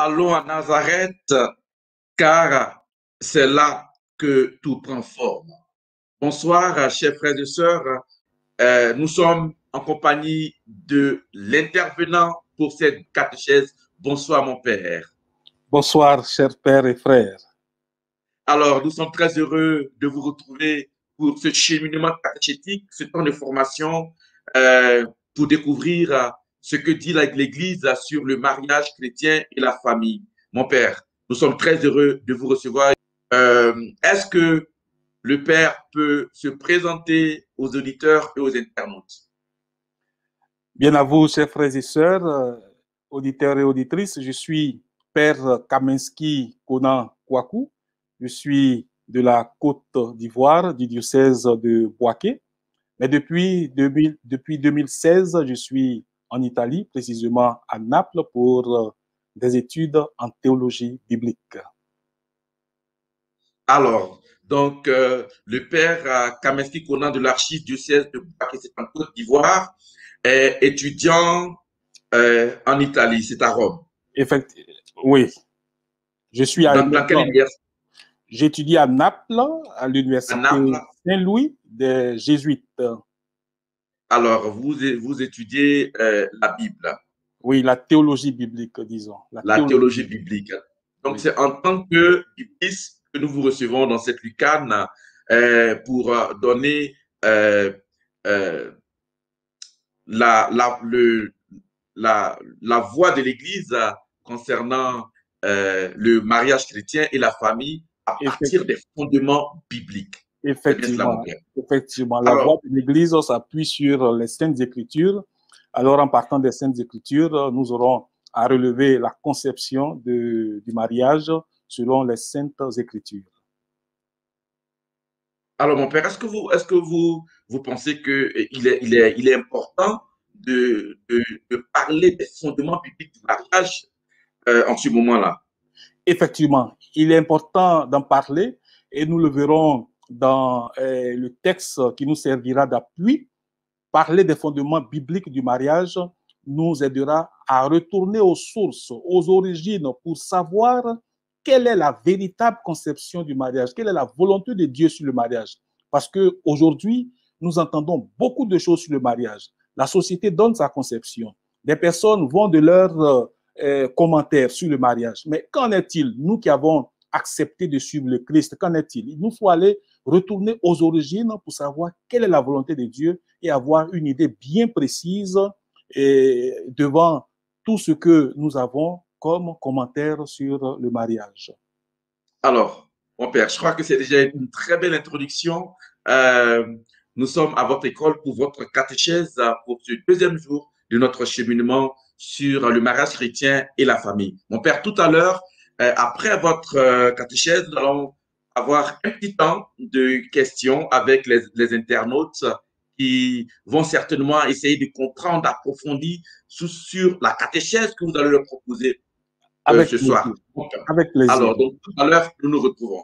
Allons à Nazareth, car c'est là que tout prend forme. Bonsoir, chers frères et sœurs. Nous sommes en compagnie de l'intervenant pour cette catéchèse. Bonsoir, mon père. Bonsoir, chers pères et frères. Alors, nous sommes très heureux de vous retrouver pour ce cheminement catéchétique, ce temps de formation, pour découvrir ce que dit l'Église sur le mariage chrétien et la famille. Mon père, nous sommes très heureux de vous recevoir. Est-ce que le père peut se présenter aux auditeurs et aux internautes? Bien à vous, chers frères et sœurs, auditeurs et auditrices. Je suis Père Kamenski Konan Kwaku. Je suis de la Côte d'Ivoire, du diocèse de Bouaké. Mais depuis 2016, je suis en Italie, précisément à Naples, pour des études en théologie biblique. Alors, donc, le père Kamenski Konan de l'archidiocèse de Bouaké, c'est en Côte d'Ivoire, est étudiant en Italie, c'est à Rome. Oui, je suis Dans quelle université? J'étudie à Naples, à À l'université Naples. Saint-Louis des Jésuites. Alors, vous étudiez la Bible, Oui, la théologie biblique, disons. la théologie biblique. Donc, Oui. c'est en tant que bibliste que nous vous recevons dans cette lucane pour donner euh, la, le, la voix de l'Église concernant le mariage chrétien et la famille à partir des fondements bibliques. C'est bien cela, mon père. Effectivement. La voix Alors, de l'Église s'appuie sur les Saintes Écritures. Alors, en partant des Saintes Écritures, nous aurons à relever la conception du mariage selon les Saintes Écritures. alors, mon père, est-ce que vous pensez qu'il est important de parler des fondements bibliques du mariage en ce moment-là? Effectivement, il est important d'en parler et nous le verrons dans le texte qui nous servira d'appui. Parler des fondements bibliques du mariage nous aidera à retourner aux sources, aux origines, pour savoir quelle est la véritable conception du mariage, quelle est la volonté de Dieu sur le mariage. Parce qu'aujourd'hui, nous entendons beaucoup de choses sur le mariage. La société donne sa conception. Des personnes vont de leurs commentaires sur le mariage. Mais qu'en est-il? Nous qui avons accepté de suivre le Christ, qu'en est-il? Il nous faut aller retourner aux origines pour savoir quelle est la volonté de Dieu et avoir une idée bien précise devant tout ce que nous avons comme commentaire sur le mariage. Alors, mon père, je crois que c'est déjà une très belle introduction. Euh, Nous sommes à votre école pour votre catéchèse pour ce deuxième jour de notre cheminement sur le mariage chrétien et la famille. Mon père, tout à l'heure, après votre catéchèse, nous allons avoir un petit temps de questions avec les internautes qui vont certainement essayer de comprendre, d'approfondir sur la catéchèse que vous allez leur proposer ce soir. Avec plaisir. Alors, donc, tout à l'heure, nous nous retrouvons.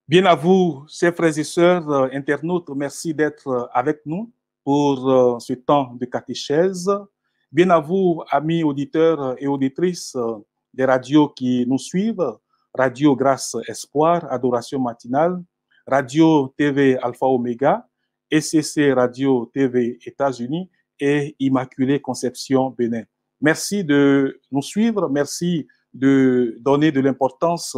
Bien à vous, chers frères et sœurs internautes, merci d'être avec nous pour ce temps de catéchèse. Bien à vous, amis auditeurs et auditrices des radios qui nous suivent, Radio Grâce Espoir, Adoration Matinale, Radio TV Alpha Omega, ECC Radio TV États-Unis et Immaculée Conception Bénin. Merci de nous suivre, merci de donner de l'importance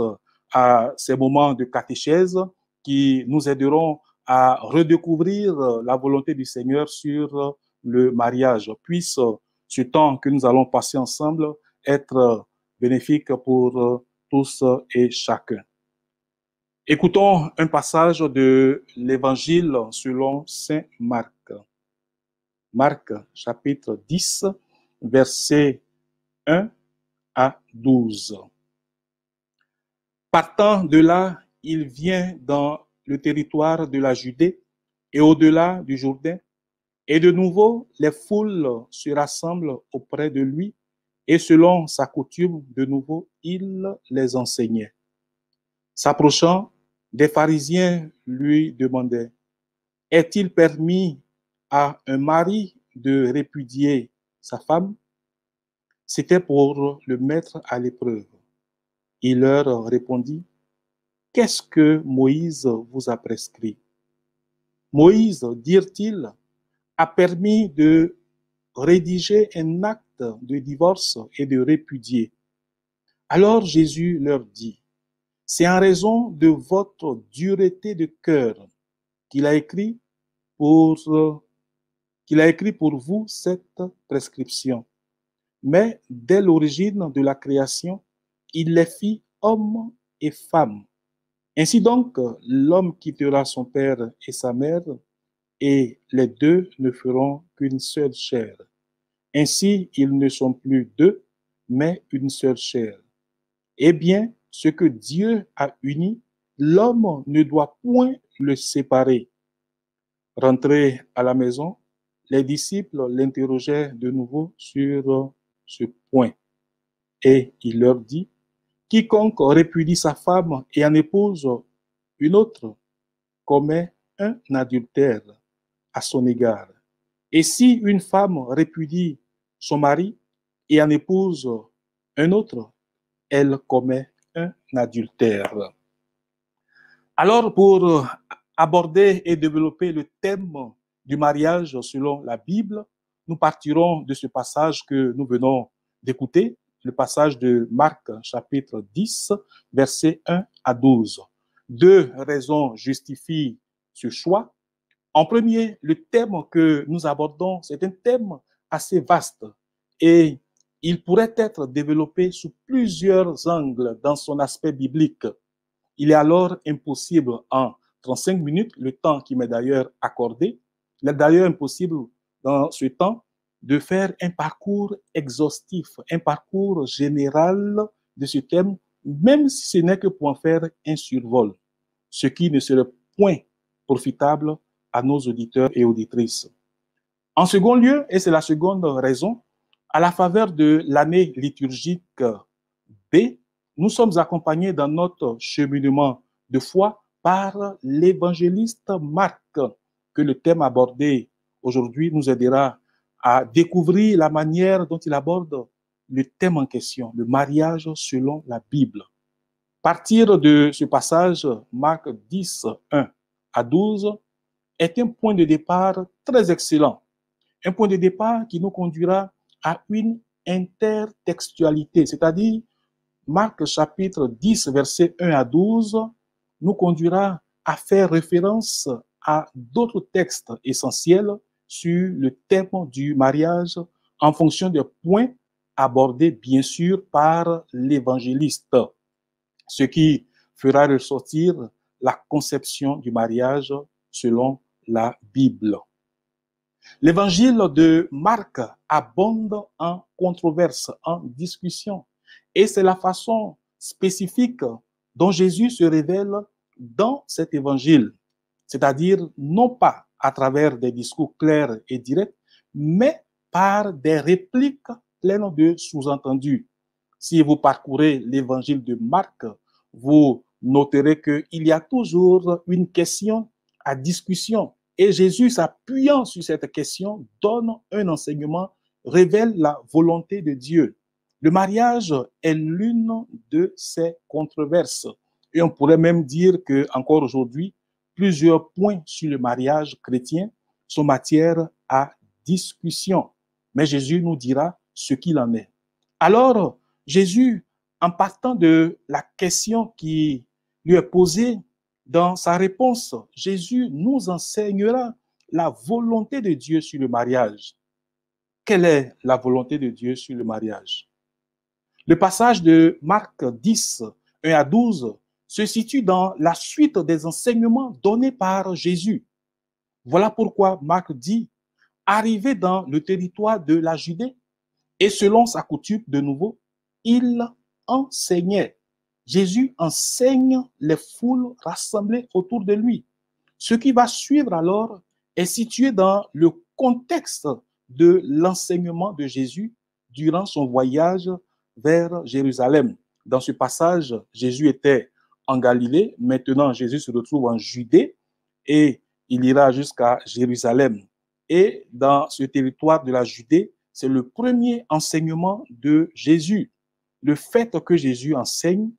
à ces moments de catéchèse qui nous aideront à redécouvrir la volonté du Seigneur sur le mariage. Puisse ce temps que nous allons passer ensemble être bénéfique pour tous et chacun. Écoutons un passage de l'Évangile selon saint Marc. Marc, chapitre 10, versets 1 à 12. Partant de là, il vient dans le territoire de la Judée et au-delà du Jourdain, et de nouveau les foules se rassemblent auprès de lui, et selon sa coutume, de nouveau, il les enseignait. S'approchant, des pharisiens lui demandaient: est-il permis à un mari de répudier sa femme? C'était pour le mettre à l'épreuve. Il leur répondit, « Qu'est-ce que Moïse vous a prescrit? » Moïse, dirent-ils, a permis de rédiger un acte de divorce et de répudier. Alors Jésus leur dit, « C'est en raison de votre dureté de cœur qu'il a écrit pour vous cette prescription. Mais dès l'origine de la création, il les fit hommes et femmes. Ainsi donc, l'homme quittera son père et sa mère, et les deux ne feront qu'une seule chair. Ainsi, ils ne sont plus deux, mais une seule chair. Eh bien, ce que Dieu a uni, l'homme ne doit point le séparer. » Rentrés à la maison, les disciples l'interrogeaient de nouveau sur ce point. Et il leur dit, « Quiconque répudie sa femme et en épouse une autre commet un adultère à son égard. Et si une femme répudie son mari et en épouse un autre, elle commet un adultère. » Alors, pour aborder et développer le thème du mariage selon la Bible, nous partirons de ce passage que nous venons d'écouter, le passage de Marc chapitre 10, versets 1 à 12. Deux raisons justifient ce choix. En premier, le thème que nous abordons, c'est un thème assez vaste et il pourrait être développé sous plusieurs angles dans son aspect biblique. Il est alors impossible en 35 minutes, le temps qui m'est d'ailleurs accordé, il est d'ailleurs impossible dans ce temps de faire un parcours exhaustif, un parcours général de ce thème, même si ce n'est que pour en faire un survol, ce qui ne serait point profitable à nos auditeurs et auditrices. En second lieu, et c'est la seconde raison, à la faveur de l'année liturgique B, nous sommes accompagnés dans notre cheminement de foi par l'évangéliste Marc, que le thème abordé aujourd'hui nous aidera à découvrir la manière dont il aborde le thème en question, le mariage selon la Bible. Partir de ce passage, Marc 10, 1 à 12, est un point de départ très excellent. Un point de départ qui nous conduira à une intertextualité, c'est-à-dire Marc chapitre 10, versets 1 à 12, nous conduira à faire référence à d'autres textes essentiels sur le thème du mariage en fonction des points abordés, bien sûr, par l'évangéliste, ce qui fera ressortir la conception du mariage selon la Bible. L'évangile de Marc abonde en controverses, en discussions. Et c'est la façon spécifique dont Jésus se révèle dans cet évangile. C'est-à-dire non pas à travers des discours clairs et directs, mais par des répliques pleines de sous-entendus. Si vous parcourez l'évangile de Marc, vous noterez qu'il y a toujours une question à discussion. Et Jésus, s'appuyant sur cette question, donne un enseignement, révèle la volonté de Dieu. Le mariage est l'une de ces controverses. Et on pourrait même dire que, encore aujourd'hui, plusieurs points sur le mariage chrétien sont matière à discussion. Mais Jésus nous dira ce qu'il en est. Alors, Jésus, en partant de la question qui lui est posée, dans sa réponse, Jésus nous enseignera la volonté de Dieu sur le mariage. Quelle est la volonté de Dieu sur le mariage? Le passage de Marc 10, 1 à 12, se situe dans la suite des enseignements donnés par Jésus. Voilà pourquoi Marc dit, arrivé dans le territoire de la Judée, et selon sa coutume de nouveau, il enseignait. Jésus enseigne les foules rassemblées autour de lui. Ce qui va suivre alors est situé dans le contexte de l'enseignement de Jésus durant son voyage vers Jérusalem. Dans ce passage, Jésus était en Galilée. Maintenant, Jésus se retrouve en Judée et il ira jusqu'à Jérusalem. Et dans ce territoire de la Judée, c'est le premier enseignement de Jésus. Le fait que Jésus enseigne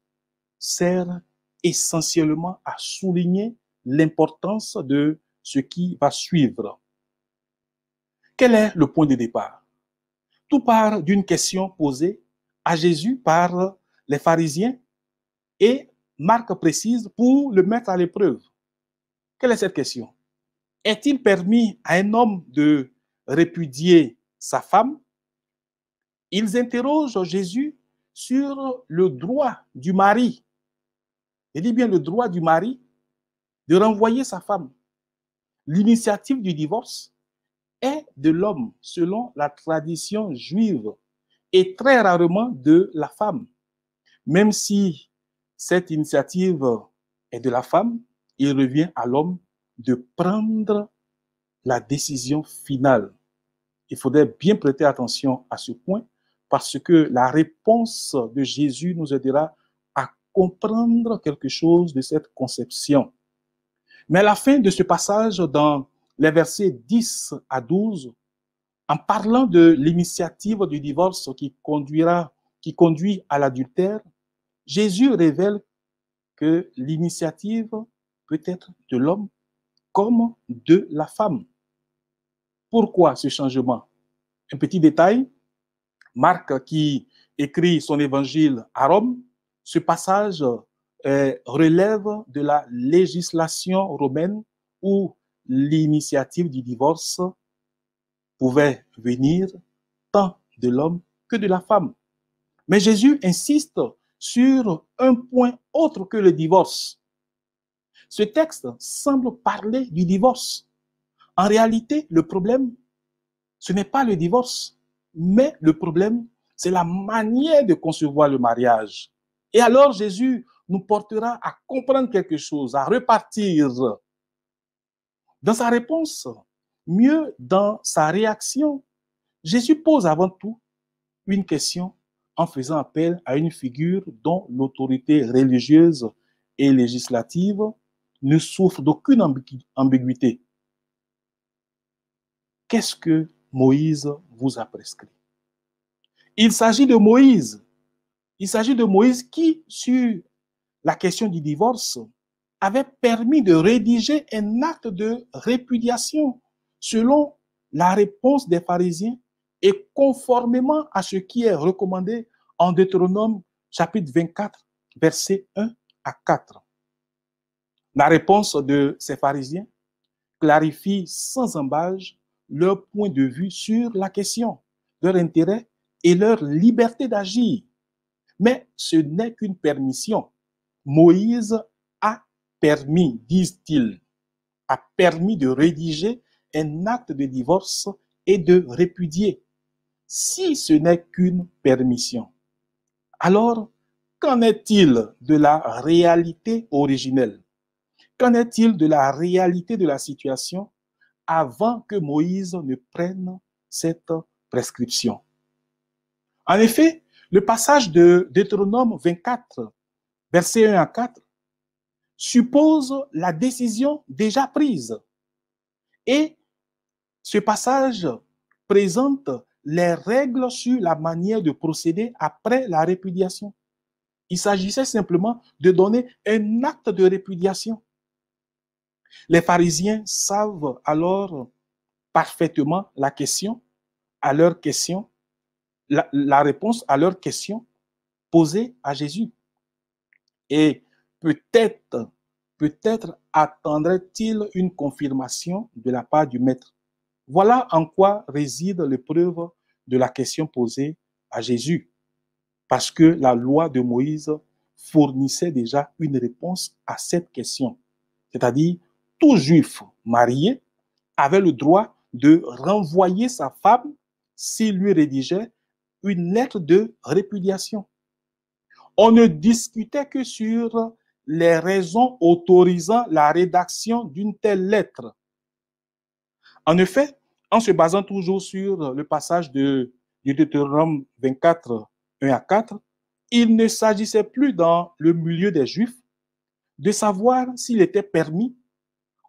sert essentiellement à souligner l'importance de ce qui va suivre. Quel est le point de départ? Tout part d'une question posée à Jésus par les pharisiens et Marc précise pour le mettre à l'épreuve. Quelle est cette question? Est-il permis à un homme de répudier sa femme? Ils interrogent Jésus sur le droit du mari. Il dit bien le droit du mari de renvoyer sa femme. L'initiative du divorce est de l'homme selon la tradition juive et très rarement de la femme. Même si cette initiative est de la femme, il revient à l'homme de prendre la décision finale. Il faudrait bien prêter attention à ce point parce que la réponse de Jésus nous aidera à comprendre quelque chose de cette conception. Mais à la fin de ce passage, dans les versets 10 à 12, en parlant de l'initiative du divorce qui conduit à l'adultère, Jésus révèle que l'initiative peut être de l'homme comme de la femme. Pourquoi ce changement? Un petit détail, Marc qui écrit son évangile à Rome, ce passage relève de la législation romaine où l'initiative du divorce pouvait venir tant de l'homme que de la femme. Mais Jésus insiste sur un point autre que le divorce. Ce texte semble parler du divorce. En réalité, le problème, ce n'est pas le divorce, mais le problème, c'est la manière de concevoir le mariage. Et alors Jésus nous portera à comprendre quelque chose, à repartir dans sa réponse, mieux dans sa réaction. Jésus pose avant tout une question en faisant appel à une figure dont l'autorité religieuse et législative ne souffre d'aucune ambiguïté. Qu'est-ce que Moïse vous a prescrit? Il s'agit de Moïse. Il s'agit de Moïse qui, sur la question du divorce, avait permis de rédiger un acte de répudiation selon la réponse des pharisiens et conformément à ce qui est recommandé en Deutéronome chapitre 24, versets 1 à 4. La réponse de ces pharisiens clarifie sans embâche leur point de vue sur la question, leur intérêt et leur liberté d'agir. Mais ce n'est qu'une permission. Moïse a permis, disent-ils, a permis de rédiger un acte de divorce et de répudier. Si ce n'est qu'une permission, alors qu'en est-il de la réalité originelle? Qu'en est-il de la réalité de la situation avant que Moïse ne prenne cette prescription? En effet, le passage de Deutéronome 24, versets 1 à 4, suppose la décision déjà prise. Et ce passage présente les règles sur la manière de procéder après la répudiation. Il s'agissait simplement de donner un acte de répudiation. Les pharisiens savent alors parfaitement la question à leur question, la réponse à leur question posée à Jésus. Et peut-être attendrait-il une confirmation de la part du maître. Voilà en quoi réside l'épreuve de la question posée à Jésus. Parce que la loi de Moïse fournissait déjà une réponse à cette question. C'est-à-dire, tout juif marié avait le droit de renvoyer sa femme s'il lui rédigeait une lettre de répudiation. On ne discutait que sur les raisons autorisant la rédaction d'une telle lettre. En effet, en se basant toujours sur le passage de Deutéronome 24, 1 à 4, il ne s'agissait plus dans le milieu des Juifs de savoir s'il était permis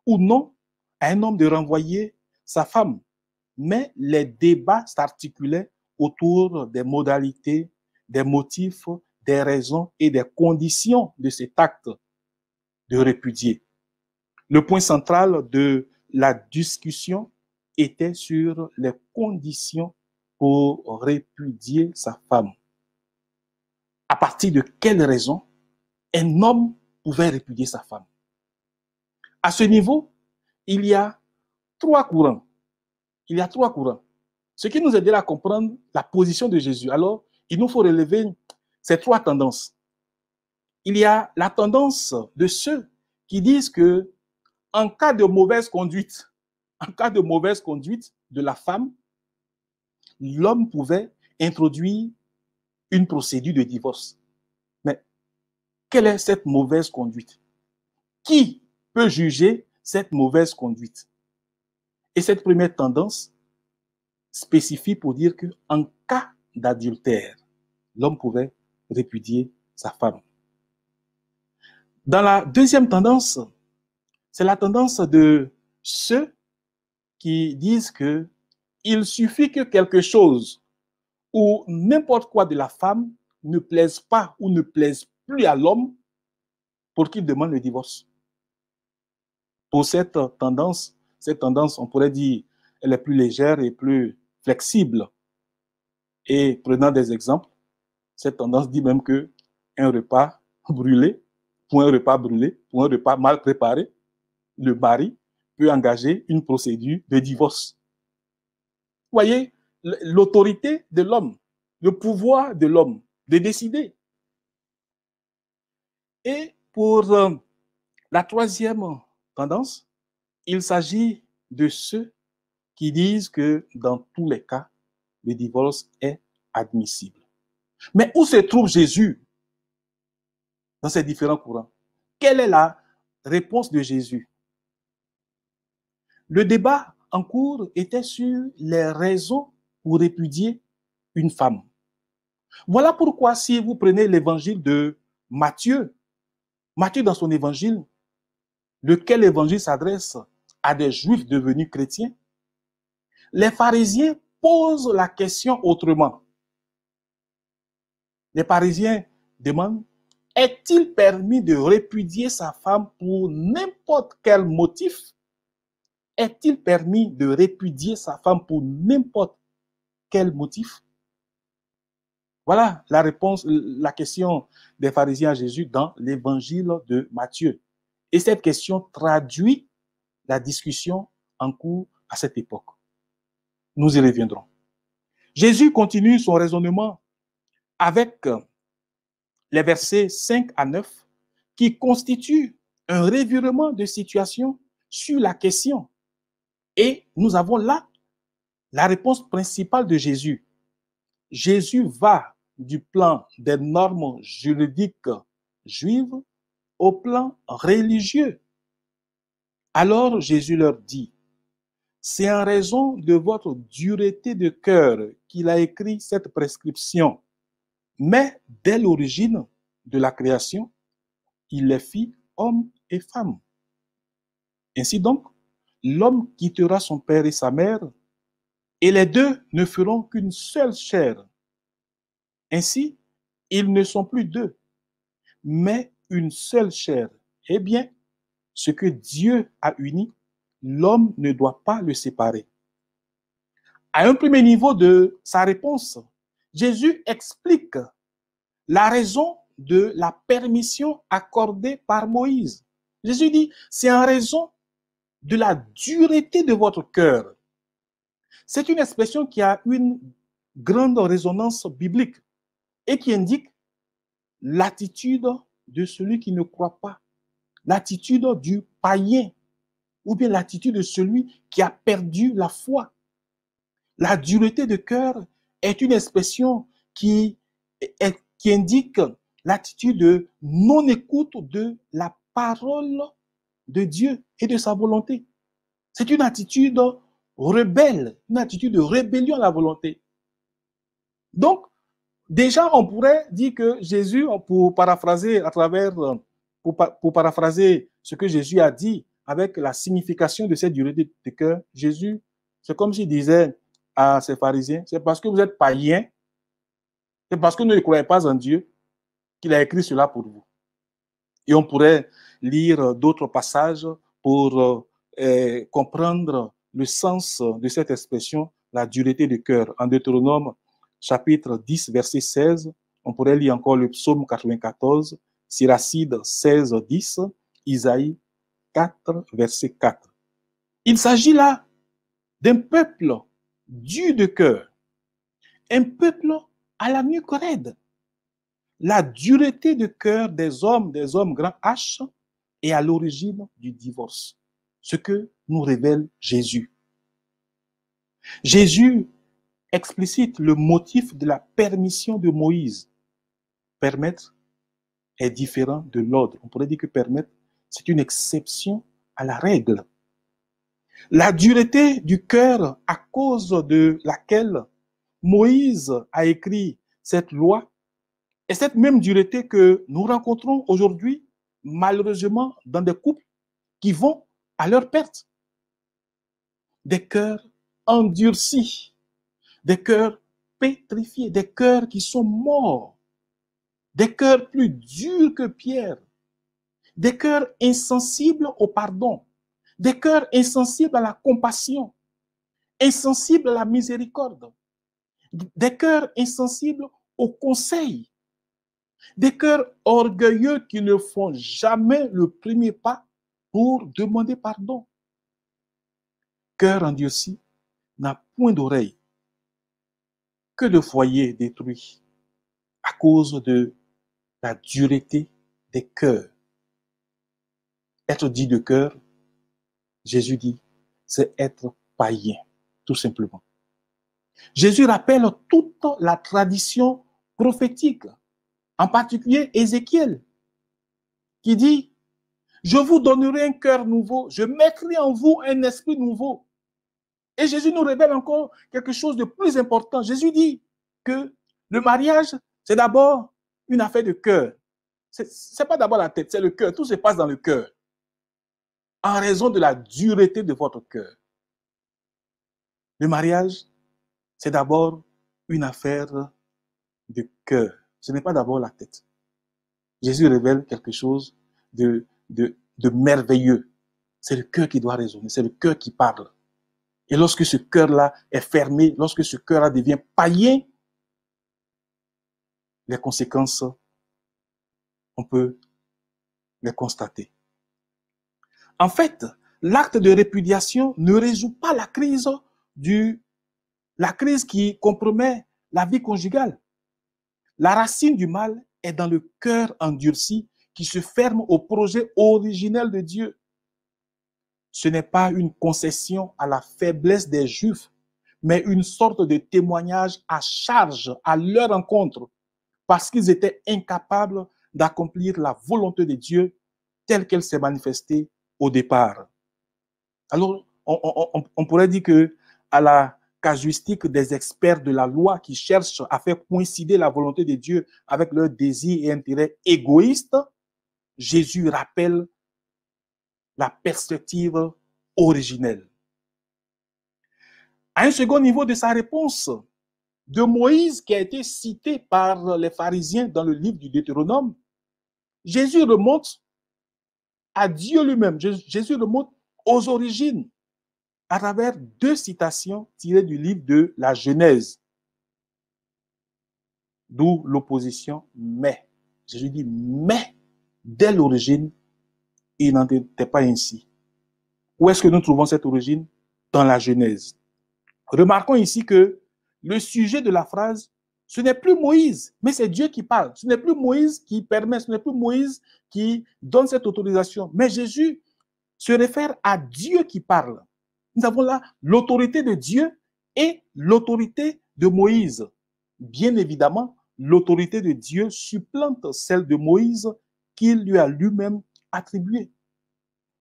ou non à un homme de renvoyer sa femme, mais les débats s'articulaient autour des modalités, des motifs, des raisons et des conditions de cet acte de répudier. Le point central de la discussion était sur les conditions pour répudier sa femme. À partir de quelles raisons un homme pouvait répudier sa femme? À ce niveau, il y a trois courants. Ce qui nous aidera à comprendre la position de Jésus. Alors, il nous faut relever ces trois tendances. Il y a la tendance de ceux qui disent que en cas de mauvaise conduite de la femme, l'homme pouvait introduire une procédure de divorce. Mais quelle est cette mauvaise conduite? Qui peut juger cette mauvaise conduite? Et cette première tendance spécifie pour dire qu'en cas d'adultère, l'homme pouvait répudier sa femme. Dans la deuxième tendance, c'est la tendance de ceux qui disent qu'il suffit que quelque chose ou n'importe quoi de la femme ne plaise pas ou ne plaise plus à l'homme pour qu'il demande le divorce. Pour cette tendance, on pourrait dire, elle est plus légère et plus flexible. Et prenant des exemples, cette tendance dit même que un repas brûlé, pour un repas mal préparé, le mari peut engager une procédure de divorce. Vous voyez, l'autorité de l'homme, le pouvoir de l'homme de décider. Et pour la troisième tendance, il s'agit de ceux qui disent que dans tous les cas, le divorce est admissible. Mais où se trouve Jésus dans ces différents courants? Quelle est la réponse de Jésus? Le débat en cours était sur les raisons pour répudier une femme. Voilà pourquoi si vous prenez l'évangile de Matthieu, Matthieu dans son évangile, lequel évangile s'adresse à des juifs devenus chrétiens, les pharisiens posent la question autrement. Les pharisiens demandent, est-il permis de répudier sa femme pour n'importe quel motif? Est-il permis de répudier sa femme pour n'importe quel motif? Voilà la réponse, la question des pharisiens à Jésus dans l'évangile de Matthieu. Et cette question traduit la discussion en cours à cette époque. Nous y reviendrons. Jésus continue son raisonnement avec les versets 5 à 9 qui constituent un revirement de situation sur la question. Et nous avons là la réponse principale de Jésus. Jésus va du plan des normes juridiques juives au plan religieux. Alors Jésus leur dit, c'est en raison de votre dureté de cœur qu'il a écrit cette prescription. Mais dès l'origine de la création, il les fit hommes et femmes. Ainsi donc, l'homme quittera son père et sa mère, et les deux ne feront qu'une seule chair. Ainsi, ils ne sont plus deux, mais une seule chair. Eh bien, ce que Dieu a uni, l'homme ne doit pas le séparer. À un premier niveau de sa réponse, Jésus explique la raison de la permission accordée par Moïse. Jésus dit, c'est en raison de la dureté de votre cœur. C'est une expression qui a une grande résonance biblique et qui indique l'attitude de celui qui ne croit pas, l'attitude du païen ou bien l'attitude de celui qui a perdu la foi. La dureté de cœur est une expression qui indique l'attitude de non-écoute de la parole de Dieu et de sa volonté. C'est une attitude rebelle, une attitude de rébellion à la volonté. Donc, déjà, on pourrait dire que Jésus, pour paraphraser paraphraser ce que Jésus a dit avec la signification de cette dureté de cœur, Jésus C'est comme s'il disait à ces pharisiens, c'est parce que vous êtes païens, c'est parce que vous ne croyez pas en Dieu qu'il a écrit cela pour vous. Et on pourrait lire d'autres passages pour comprendre le sens de cette expression, la dureté du cœur. En Deutéronome, chapitre 10, verset 16, on pourrait lire encore le psaume 94, Siracide 16, 10, Isaïe 4, verset 4. Il s'agit là d'un peuple dur de cœur, un peuple à la nuque raide. La dureté de cœur des hommes grand H, est à l'origine du divorce. Ce que nous révèle Jésus. Jésus explicite le motif de la permission de Moïse. Permettre est différent de l'ordre. On pourrait dire que permettre, c'est une exception à la règle. La dureté du cœur à cause de laquelle Moïse a écrit cette loi est cette même dureté que nous rencontrons aujourd'hui, malheureusement, dans des couples qui vont à leur perte. Des cœurs endurcis, des cœurs pétrifiés, des cœurs qui sont morts, des cœurs plus durs que pierre, des cœurs insensibles au pardon, des cœurs insensibles à la compassion, insensibles à la miséricorde, des cœurs insensibles au conseil, des cœurs orgueilleux qui ne font jamais le premier pas pour demander pardon. Cœur endurci n'a point d'oreille, que de foyer détruit à cause de la dureté des cœurs. Être dit de cœur, Jésus dit, c'est être païen, tout simplement. Jésus rappelle toute la tradition prophétique, en particulier Ézéchiel, qui dit, je vous donnerai un cœur nouveau, je mettrai en vous un esprit nouveau. Et Jésus nous révèle encore quelque chose de plus important. Jésus dit que le mariage, c'est d'abord une affaire de cœur. Ce n'est pas d'abord la tête, c'est le cœur. Tout se passe dans le cœur. En raison de la dureté de votre cœur. Le mariage, c'est d'abord une affaire de cœur. Ce n'est pas d'abord la tête. Jésus révèle quelque chose de merveilleux. C'est le cœur qui doit raisonner, c'est le cœur qui parle. Et lorsque ce cœur-là est fermé, lorsque ce cœur-là devient païen, les conséquences, on peut les constater. En fait, l'acte de répudiation ne résout pas la crise qui compromet la vie conjugale. La racine du mal est dans le cœur endurci qui se ferme au projet originel de Dieu. Ce n'est pas une concession à la faiblesse des Juifs, mais une sorte de témoignage à charge à leur encontre, parce qu'ils étaient incapables d'accomplir la volonté de Dieu telle qu'elle s'est manifestée au départ. Alors, on pourrait dire que à la casuistique des experts de la loi qui cherchent à faire coïncider la volonté de Dieu avec leurs désirs et intérêts égoïstes, Jésus rappelle la perspective originelle. À un second niveau de sa réponse de Moïse qui a été cité par les pharisiens dans le livre du Deutéronome, Jésus remonte à Dieu lui-même. Jésus remonte aux origines à travers deux citations tirées du livre de la Genèse. D'où l'opposition mais. Jésus dit mais dès l'origine, il n'en était pas ainsi. Où est-ce que nous trouvons cette origine? Dans la Genèse. Remarquons ici que le sujet de la phrase, ce n'est plus Moïse, mais c'est Dieu qui parle. Ce n'est plus Moïse qui permet, ce n'est plus Moïse qui donne cette autorisation. Mais Jésus se réfère à Dieu qui parle. Nous avons là l'autorité de Dieu et l'autorité de Moïse. Bien évidemment, l'autorité de Dieu supplante celle de Moïse qu'il lui a lui-même attribuée.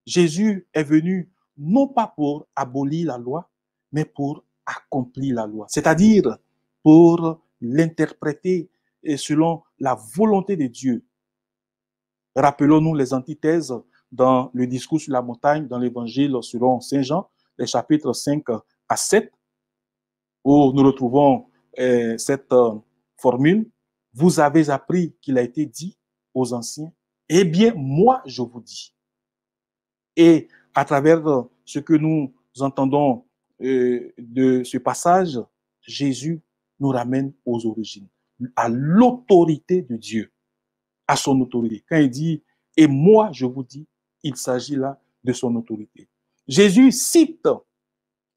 Jésus est venu non pas pour abolir la loi, mais pour accomplir la loi, c'est-à-dire pour l'interpréter selon la volonté de Dieu. Rappelons-nous les antithèses dans le discours sur la montagne, dans l'évangile selon Saint Jean, les chapitres 5, à 7, où nous retrouvons cette formule. Vous avez appris qu'il a été dit aux anciens, eh bien, moi, je vous dis. Et à travers ce que nous entendons de ce passage, Jésus nous ramène aux origines, à l'autorité de Dieu, à son autorité. Quand il dit « et moi, je vous dis », il s'agit là de son autorité. Jésus cite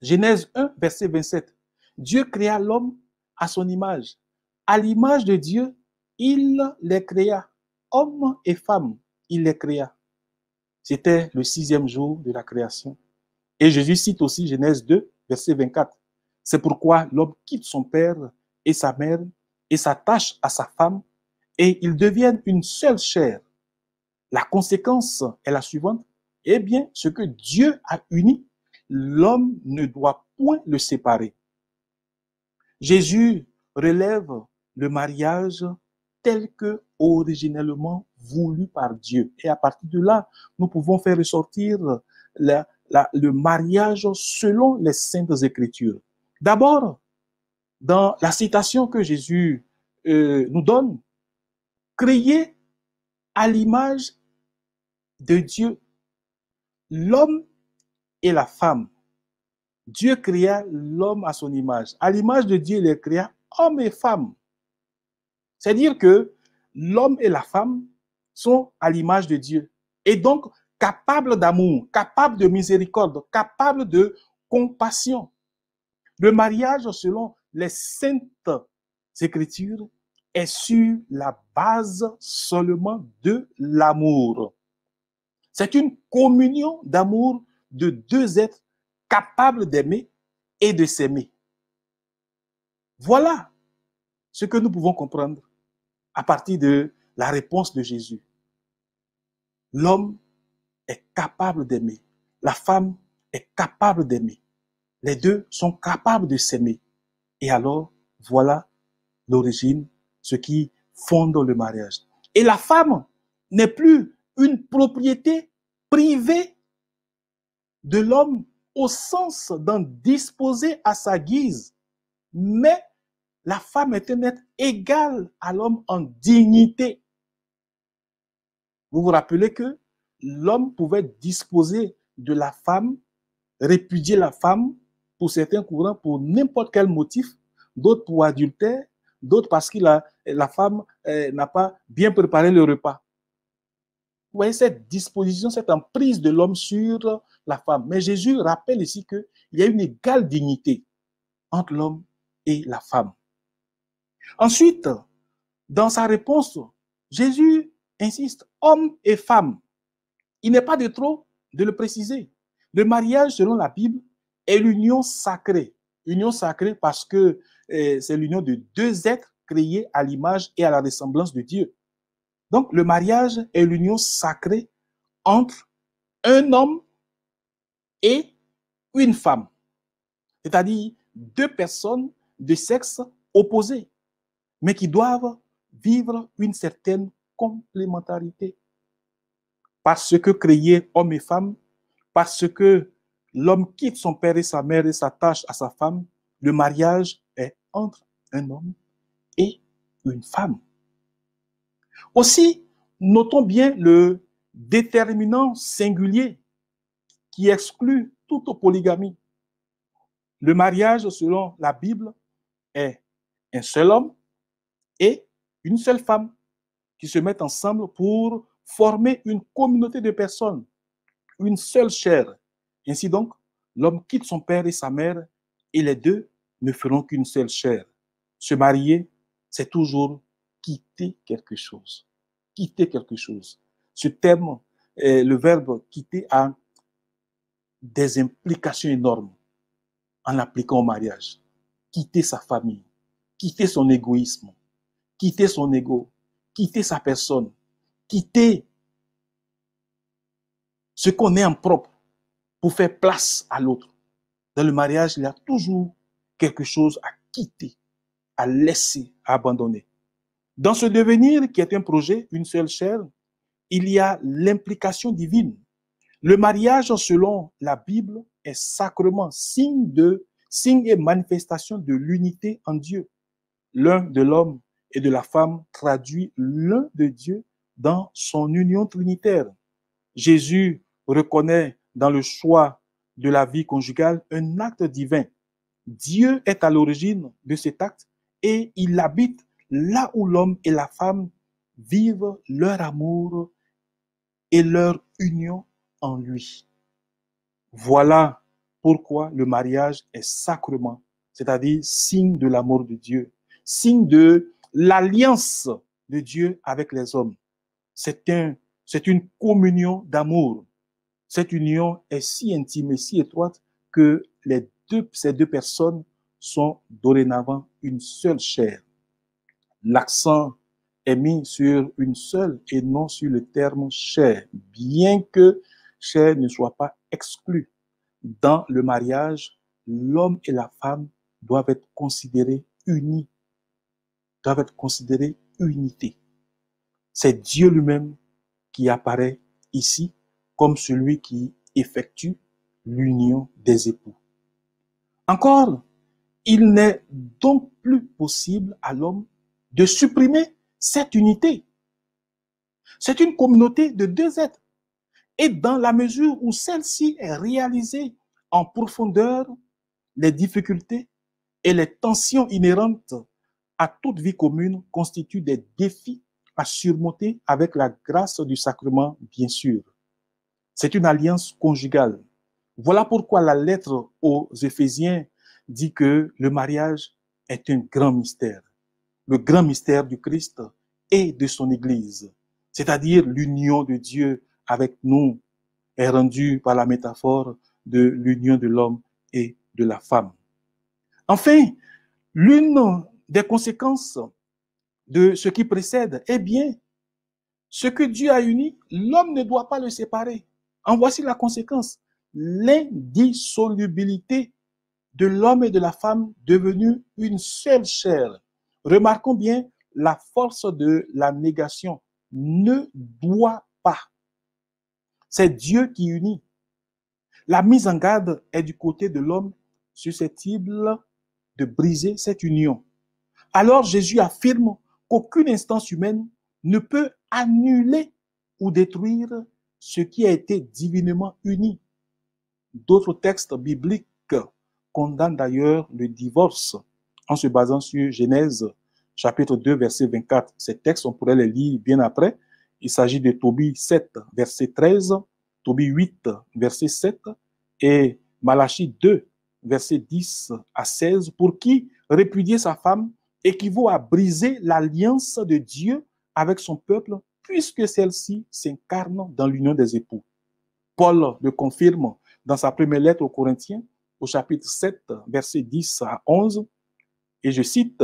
Genèse 1, verset 27. Dieu créa l'homme à son image. À l'image de Dieu, il les créa. Hommes et femmes, il les créa. C'était le 6e jour de la création. Et Jésus cite aussi Genèse 2, verset 24. C'est pourquoi l'homme quitte son père et sa mère et s'attache à sa femme et ils deviennent une seule chair. La conséquence est la suivante. Eh bien, ce que Dieu a uni, l'homme ne doit point le séparer. Jésus relève le mariage tel que originellement voulu par Dieu. Et à partir de là, nous pouvons faire ressortir le mariage selon les Saintes Écritures. D'abord, dans la citation que Jésus nous donne, créé à l'image de Dieu, l'homme et la femme. Dieu créa l'homme à son image. À l'image de Dieu, il les créa hommes et femmes. C'est-à-dire que l'homme et la femme sont à l'image de Dieu. Et donc, capables d'amour, capables de miséricorde, capables de compassion. Le mariage, selon les Saintes Écritures, est sur la base seulement de l'amour. C'est une communion d'amour de deux êtres capables d'aimer et de s'aimer. Voilà ce que nous pouvons comprendre à partir de la réponse de Jésus. L'homme est capable d'aimer. La femme est capable d'aimer. Les deux sont capables de s'aimer. Et alors, voilà l'origine, ce qui fonde le mariage. Et la femme n'est plus une propriété privée de l'homme au sens d'en disposer à sa guise, mais la femme est un être égal à l'homme en dignité. Vous vous rappelez que l'homme pouvait disposer de la femme, répudier la femme pour certains courants pour n'importe quel motif, d'autres pour adultère, d'autres parce que la femme n'a pas bien préparé le repas. Vous voyez cette disposition, cette emprise de l'homme sur la femme. Mais Jésus rappelle ici qu'il y a une égale dignité entre l'homme et la femme. Ensuite, dans sa réponse, Jésus insiste, homme et femme. Il n'est pas de trop de le préciser. Le mariage, selon la Bible, est l'union sacrée. Union sacrée parce que c'est l'union de deux êtres créés à l'image et à la ressemblance de Dieu. Donc, le mariage est l'union sacrée entre un homme et une femme. C'est-à-dire deux personnes de sexe opposé, mais qui doivent vivre une certaine complémentarité. Parce que créés homme et femme, parce que l'homme quitte son père et sa mère et s'attache à sa femme, le mariage est entre un homme et une femme. Aussi, notons bien le déterminant singulier qui exclut toute polygamie. Le mariage, selon la Bible, est un seul homme et une seule femme qui se mettent ensemble pour former une communauté de personnes, une seule chair. Ainsi donc, l'homme quitte son père et sa mère et les deux ne feront qu'une seule chair. Se marier, c'est toujours quitter quelque chose. Quitter quelque chose. Ce terme, le verbe quitter a des implications énormes en l'appliquant au mariage. Quitter sa famille, quitter son égoïsme, quitter son ego, quitter sa personne, quitter ce qu'on est en propre pour faire place à l'autre. Dans le mariage, il y a toujours quelque chose à quitter, à laisser, à abandonner. Dans ce devenir qui est un projet, une seule chair, il y a l'implication divine. Le mariage, selon la Bible, est sacrement signe de signe et manifestation de l'unité en Dieu. L'un de l'homme et de la femme traduit l'un de Dieu dans son union trinitaire. Jésus reconnaît dans le choix de la vie conjugale un acte divin. Dieu est à l'origine de cet acte et il habite là où l'homme et la femme vivent leur amour et leur union en lui. Voilà pourquoi le mariage est sacrement, c'est-à-dire signe de l'amour de Dieu, signe de l'alliance de Dieu avec les hommes. C'est une communion d'amour. Cette union est si intime et si étroite que ces deux personnes sont dorénavant une seule chair. L'accent est mis sur une seule et non sur le terme chair, bien que chair ne soit pas exclu. Dans le mariage, l'homme et la femme doivent être considérés unis, doivent être considérés unité. C'est Dieu lui-même qui apparaît ici comme celui qui effectue l'union des époux. Encore, il n'est donc plus possible à l'homme de supprimer cette unité. C'est une communauté de deux êtres. Et dans la mesure où celle-ci est réalisée en profondeur, les difficultés et les tensions inhérentes à toute vie commune constituent des défis à surmonter avec la grâce du sacrement, bien sûr. C'est une alliance conjugale. Voilà pourquoi la lettre aux Éphésiens dit que le mariage est un grand mystère. Le grand mystère du Christ et de son Église, c'est-à-dire l'union de Dieu avec nous, est rendue par la métaphore de l'union de l'homme et de la femme. Enfin, l'une des conséquences de ce qui précède est bien ce que Dieu a uni, l'homme ne doit pas le séparer. En voici la conséquence, l'indissolubilité de l'homme et de la femme devenus une seule chair. Remarquons bien la force de la négation. Ne doit pas. C'est Dieu qui unit. La mise en garde est du côté de l'homme susceptible de briser cette union. Alors Jésus affirme qu'aucune instance humaine ne peut annuler ou détruire ce qui a été divinement uni. D'autres textes bibliques condamnent d'ailleurs le divorce en se basant sur Genèse chapitre 2 verset 24. Ces textes, on pourrait les lire bien après. Il s'agit de Tobie 7 verset 13, Tobie 8 verset 7 et Malachie 2 verset 10 à 16, pour qui répudier sa femme équivaut à briser l'alliance de Dieu avec son peuple, puisque celle-ci s'incarne dans l'union des époux. Paul le confirme dans sa première lettre aux Corinthiens, au chapitre 7, versets 10 à 11, et je cite,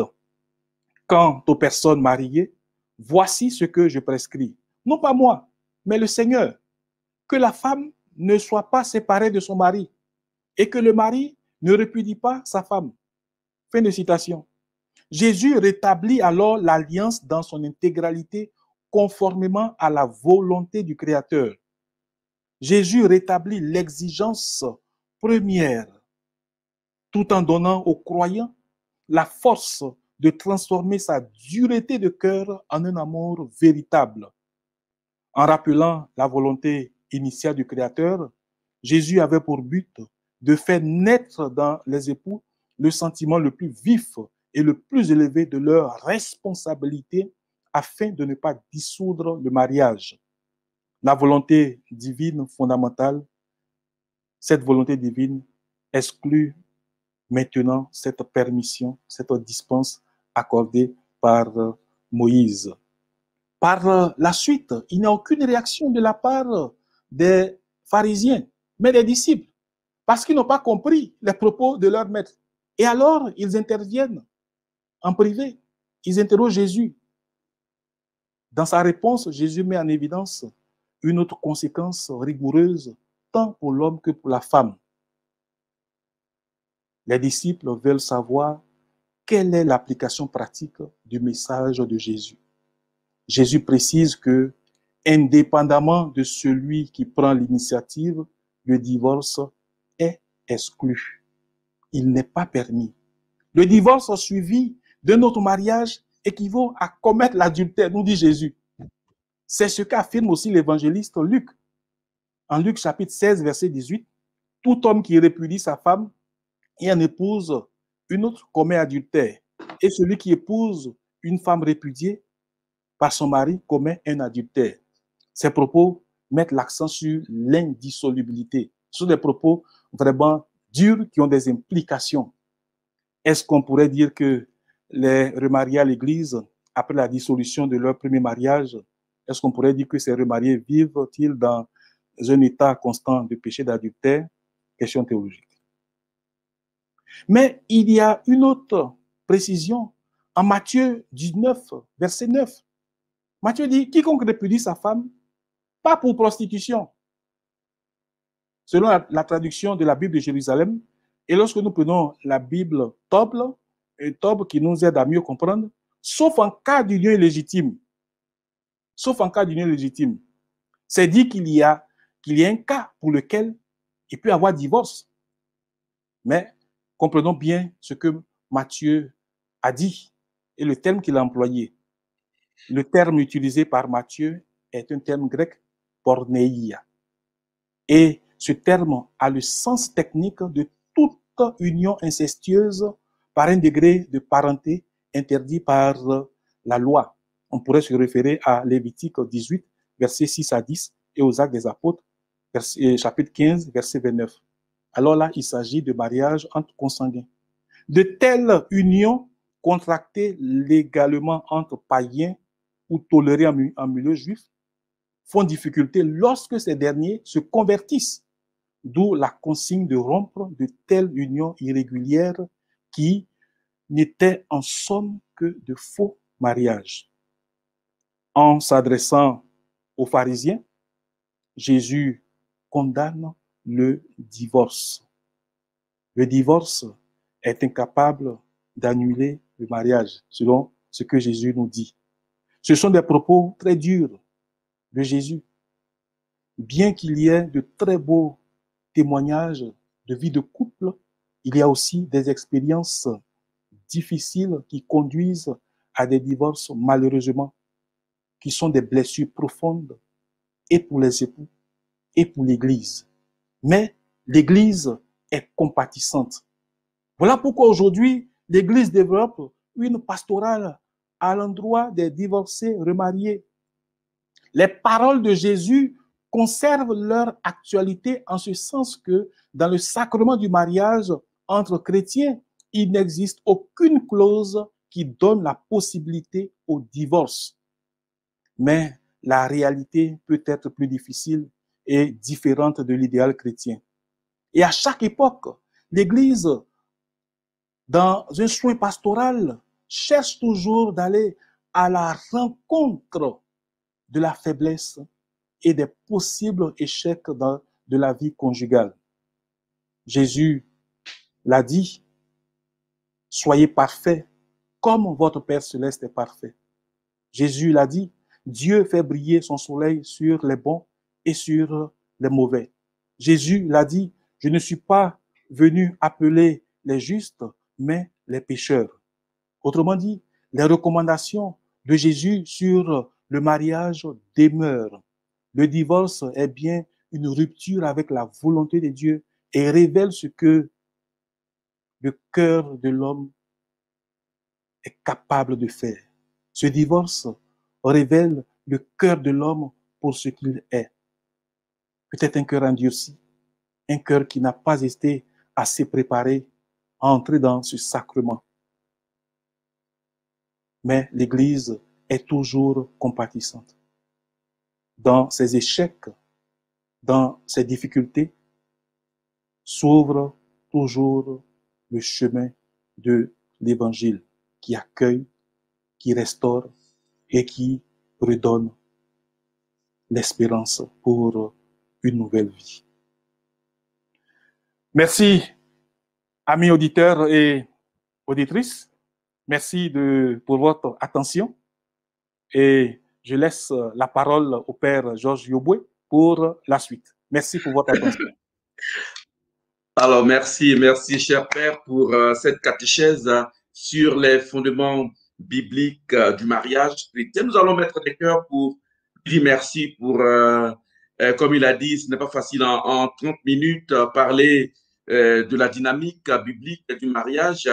« Quant aux personnes mariées, voici ce que je prescris, non pas moi, mais le Seigneur, que la femme ne soit pas séparée de son mari, et que le mari ne répudie pas sa femme. » Fin de citation. Jésus rétablit alors l'alliance dans son intégralité conformément à la volonté du Créateur. Jésus rétablit l'exigence première tout en donnant aux croyants la force de transformer sa dureté de cœur en un amour véritable. En rappelant la volonté initiale du Créateur, Jésus avait pour but de faire naître dans les époux le sentiment le plus vif et le plus élevé de leur responsabilité afin de ne pas dissoudre le mariage. La volonté divine fondamentale, cette volonté divine exclut maintenant cette permission, cette dispense accordée par Moïse. Par la suite, il n'y a aucune réaction de la part des pharisiens, mais des disciples, parce qu'ils n'ont pas compris les propos de leur maître. Et alors, ils interviennent en privé. Ils interrogent Jésus. Dans sa réponse, Jésus met en évidence une autre conséquence rigoureuse, tant pour l'homme que pour la femme. Les disciples veulent savoir quelle est l'application pratique du message de Jésus. Jésus précise que, indépendamment de celui qui prend l'initiative, le divorce est exclu. il n'est pas permis. Le divorce suivi d'un autre mariage équivaut à commettre l'adultère, nous dit Jésus. C'est ce qu'affirme aussi l'évangéliste Luc. En Luc chapitre 16, verset 18, tout homme qui répudie sa femme et en épouse une autre commet adultère. Et celui qui épouse une femme répudiée par son mari commet un adultère. Ces propos mettent l'accent sur l'indissolubilité. Ce sont des propos vraiment durs qui ont des implications. Est-ce qu'on pourrait dire que les remariés à l'église, après la dissolution de leur premier mariage, est-ce qu'on pourrait dire que ces remariés vivent-ils dans un état constant de péché d'adultère? Question théologique. Mais il y a une autre précision en Matthieu 19, verset 9. Matthieu dit, quiconque répudie sa femme, pas pour prostitution. Selon la traduction de la Bible de Jérusalem, et lorsque nous prenons la Bible Toble, un Toble qui nous aide à mieux comprendre, sauf en cas d'union illégitime. Sauf en cas d'union illégitime. C'est dit qu'il y a un cas pour lequel il peut y avoir divorce. Mais comprenons bien ce que Matthieu a dit et le terme qu'il a employé. Le terme utilisé par Matthieu est un terme grec, porneia. Et ce terme a le sens technique de toute union incestueuse par un degré de parenté interdit par la loi. On pourrait se référer à Lévitique 18, versets 6 à 10, et aux Actes des Apôtres, chapitre 15, verset 29. Alors là, il s'agit de mariage entre consanguins. De telles unions contractées légalement entre païens ou tolérées en milieu juif font difficulté lorsque ces derniers se convertissent, d'où la consigne de rompre de telles unions irrégulières qui n'étaient en somme que de faux mariages. En s'adressant aux pharisiens, Jésus condamne le divorce. Le divorce est incapable d'annuler le mariage, selon ce que Jésus nous dit. Ce sont des propos très durs de Jésus. Bien qu'il y ait de très beaux témoignages de vie de couple, il y a aussi des expériences difficiles qui conduisent à des divorces, malheureusement, qui sont des blessures profondes, et pour les époux, et pour l'Église. Mais l'Église est compatissante. Voilà pourquoi aujourd'hui, l'Église développe une pastorale à l'endroit des divorcés remariés. Les paroles de Jésus conservent leur actualité en ce sens que dans le sacrement du mariage entre chrétiens, il n'existe aucune clause qui donne la possibilité au divorce. Mais la réalité peut être plus difficile et différente de l'idéal chrétien. Et à chaque époque, l'Église, dans un soin pastoral, cherche toujours d'aller à la rencontre de la faiblesse et des possibles échecs de la vie conjugale. Jésus l'a dit, soyez parfaits comme votre Père céleste est parfait. Jésus l'a dit, Dieu fait briller son soleil sur les bons et sur les mauvais. Jésus l'a dit, je ne suis pas venu appeler les justes, mais les pécheurs. Autrement dit, les recommandations de Jésus sur le mariage demeurent. Le divorce est bien une rupture avec la volonté de Dieu et révèle ce que le cœur de l'homme est capable de faire. Ce divorce révèle le cœur de l'homme pour ce qu'il est. Peut-être un cœur endurci, un cœur qui n'a pas été assez préparé à entrer dans ce sacrement. Mais l'Église est toujours compatissante. Dans ses échecs, dans ses difficultés, s'ouvre toujours le chemin de l'Évangile qui accueille, qui restaure et qui redonne l'espérance pour une nouvelle vie. Merci, amis auditeurs et auditrices. Merci pour votre attention. Et je laisse la parole au Père Georges Yoboué pour la suite. Merci pour votre attention. Alors, merci, cher Père, pour cette catéchèse sur les fondements bibliques du mariage chrétien. Nous allons mettre des cœurs pour dire merci pour, comme il a dit, ce n'est pas facile en 30 minutes parler de la dynamique biblique du mariage.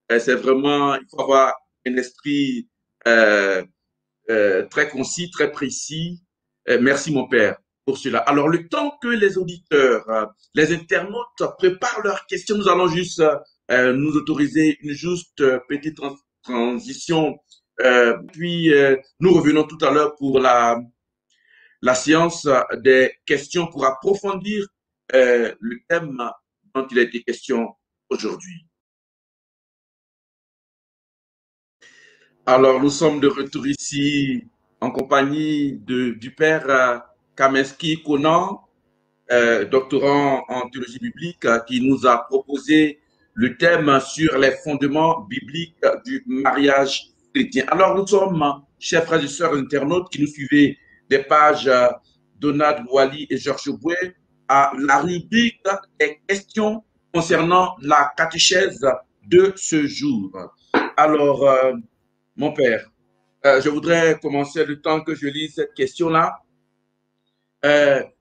C'est vraiment, il faut avoir un esprit euh, très concis, très précis. Merci, mon Père, pour cela. Alors, le temps que les auditeurs, les internautes préparent leurs questions, nous allons juste nous autoriser une juste petite transition. Puis, nous revenons tout à l'heure pour la séance des questions pour approfondir le thème dont il a été question aujourd'hui. Alors, nous sommes de retour ici en compagnie du père Kameski Konan, doctorant en théologie biblique, qui nous a proposé le thème sur les fondements bibliques du mariage chrétien. Alors, nous sommes, chers frères et sœurs internautes qui nous suivez des pages Donald Wally et Georges Bouet, à la rubrique des questions concernant la catéchèse de ce jour. Alors, mon père, je voudrais commencer le temps que je lis cette question-là.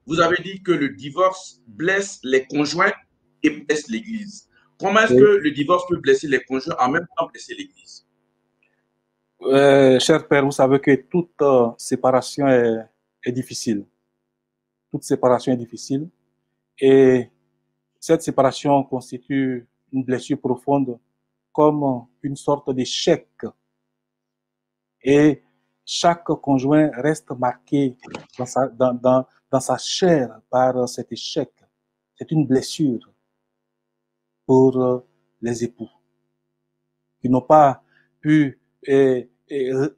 Vous avez dit que le divorce blesse les conjoints et blesse l'Église. Comment est-ce que le divorce peut blesser les conjoints en même temps blesser l'Église? Cher Père, vous savez que toute séparation est difficile. Toute séparation est difficile. Et cette séparation constitue une blessure profonde comme une sorte d'échec. Et chaque conjoint reste marqué dans sa chair par cet échec. C'est une blessure pour les époux qui n'ont pas pu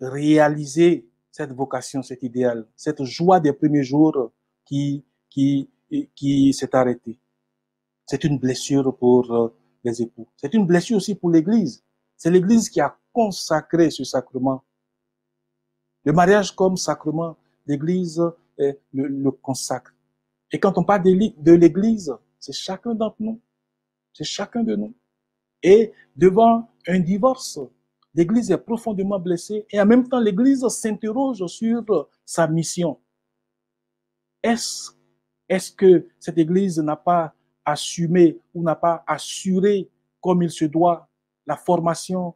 réaliser cette vocation, cet idéal, cette joie des premiers jours qui s'est arrêtée. C'est une blessure pour les époux. C'est une blessure aussi pour l'Église. C'est l'Église qui a consacré ce sacrement. Le mariage comme sacrement, l'Église le consacre. Et quand on parle de l'Église, c'est chacun d'entre nous. C'est chacun de nous. Et devant un divorce, l'Église est profondément blessée et en même temps, l'Église s'interroge sur sa mission. Est-ce que cette Église n'a pas assumé ou n'a pas assuré comme il se doit la formation?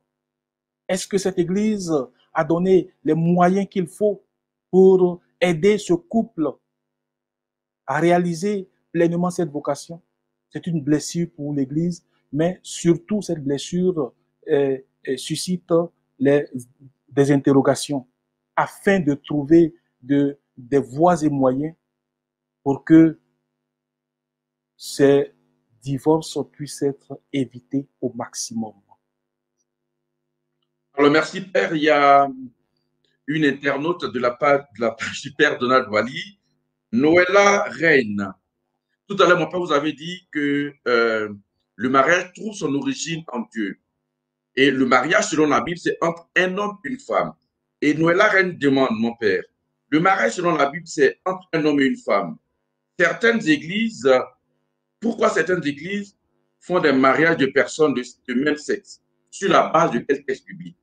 Est-ce que cette Église a donné les moyens qu'il faut pour aider ce couple à réaliser pleinement cette vocation? C'est une blessure pour l'Église, mais surtout cette blessure suscite des interrogations afin de trouver des voies et moyens pour que ces divorces puissent être évités au maximum. Alors, merci, Père. Il y a une internaute de la page du Père Donald Wally, Noëlla Reine. Tout à l'heure, mon père, vous avez dit que le mariage trouve son origine en Dieu. Et le mariage, selon la Bible, c'est entre un homme et une femme. Et Noëlla Reine demande, mon père, le mariage, selon la Bible, c'est entre un homme et une femme. Certaines églises, pourquoi certaines églises font des mariages de personnes de même sexe? Sur la base de quel texte biblique?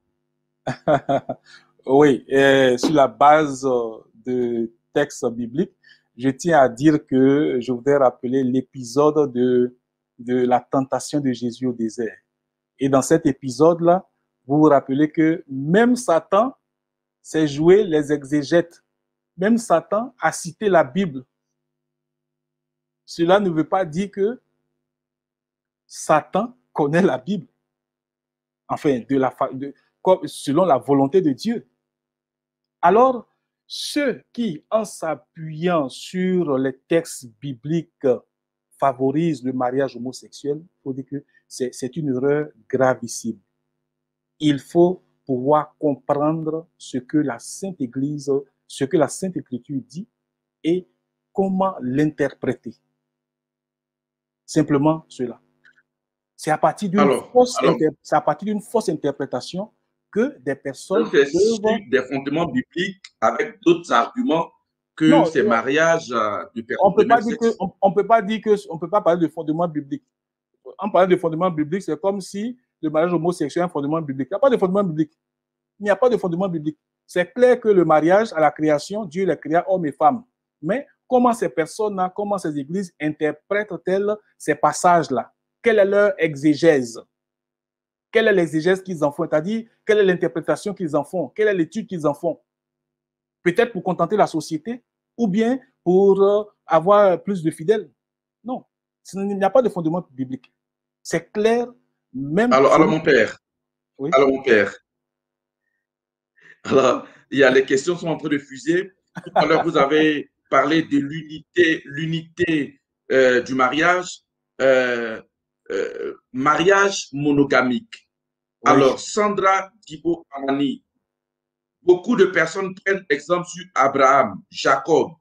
Oui, sur la base de textes bibliques, je tiens à dire que je voudrais rappeler l'épisode de la tentation de Jésus au désert. Et dans cet épisode-là, vous vous rappelez que même Satan s'est joué les exégètes. Même Satan a cité la Bible. Cela ne veut pas dire que Satan connaît la Bible. Enfin, selon la volonté de Dieu. Alors, ceux qui, en s'appuyant sur les textes bibliques, favorisent le mariage homosexuel, il faut dire que c'est une erreur gravissime. Il faut pouvoir comprendre ce que la Sainte Église, ce que la Sainte Écriture dit et comment l'interpréter. Simplement cela. C'est à partir d'une fausse interprétation que des personnes peuvent... des fondements bibliques avec d'autres arguments que ces mariages de personnes on peut pas dire que on peut pas parler de fondements bibliques. en parlant de fondement biblique, c'est comme si le mariage homosexuel est un fondement biblique. Il n'y a pas de fondement biblique. Il n'y a pas de fondement biblique. C'est clair que le mariage, à la création, Dieu les créa hommes et femmes. Mais comment ces personnes-là, comment ces églises interprètent-elles ces passages-là? Quelle est leur exégèse? Quelle est l'exégèse qu'ils en font? C'est-à-dire, quelle est l'interprétation qu'ils en font? Quelle est l'étude qu'ils en font? Peut-être pour contenter la société ou bien pour avoir plus de fidèles? Non, il n'y a pas de fondement biblique. C'est clair, même... Alors mon père, oui. alors mon père, alors, il y a les questions sont en train de fuser. Tout à l'heure, vous avez parlé de l'unité du mariage, mariage monogamique. Oui. Alors, Sandra Thibault Amani, beaucoup de personnes prennent exemple sur Abraham, Jacob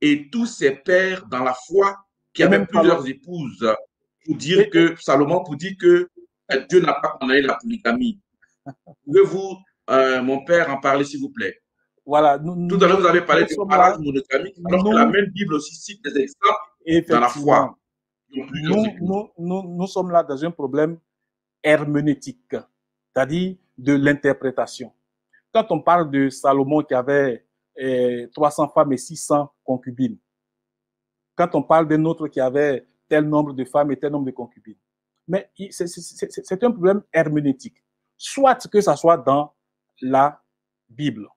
et tous ses pères dans la foi qui avaient plusieurs épouses pour dire que Salomon pour dire que Dieu n'a pas condamné la polygamie. Pouvez-vous, mon père, en parler, s'il vous plaît? Voilà. Tout à l'heure, vous avez parlé de mariage monogamique, alors que la même Bible aussi cite des exemples dans la foi. Nous sommes là dans un problème herméneutique, c'est-à-dire de l'interprétation. Quand on parle de Salomon qui avait 300 femmes et 600 concubines, quand on parle d'un autre qui avait tel nombre de femmes et tel nombre de concubines, mais c'est un problème herméneutique. Soit que ça soit dans la Bible.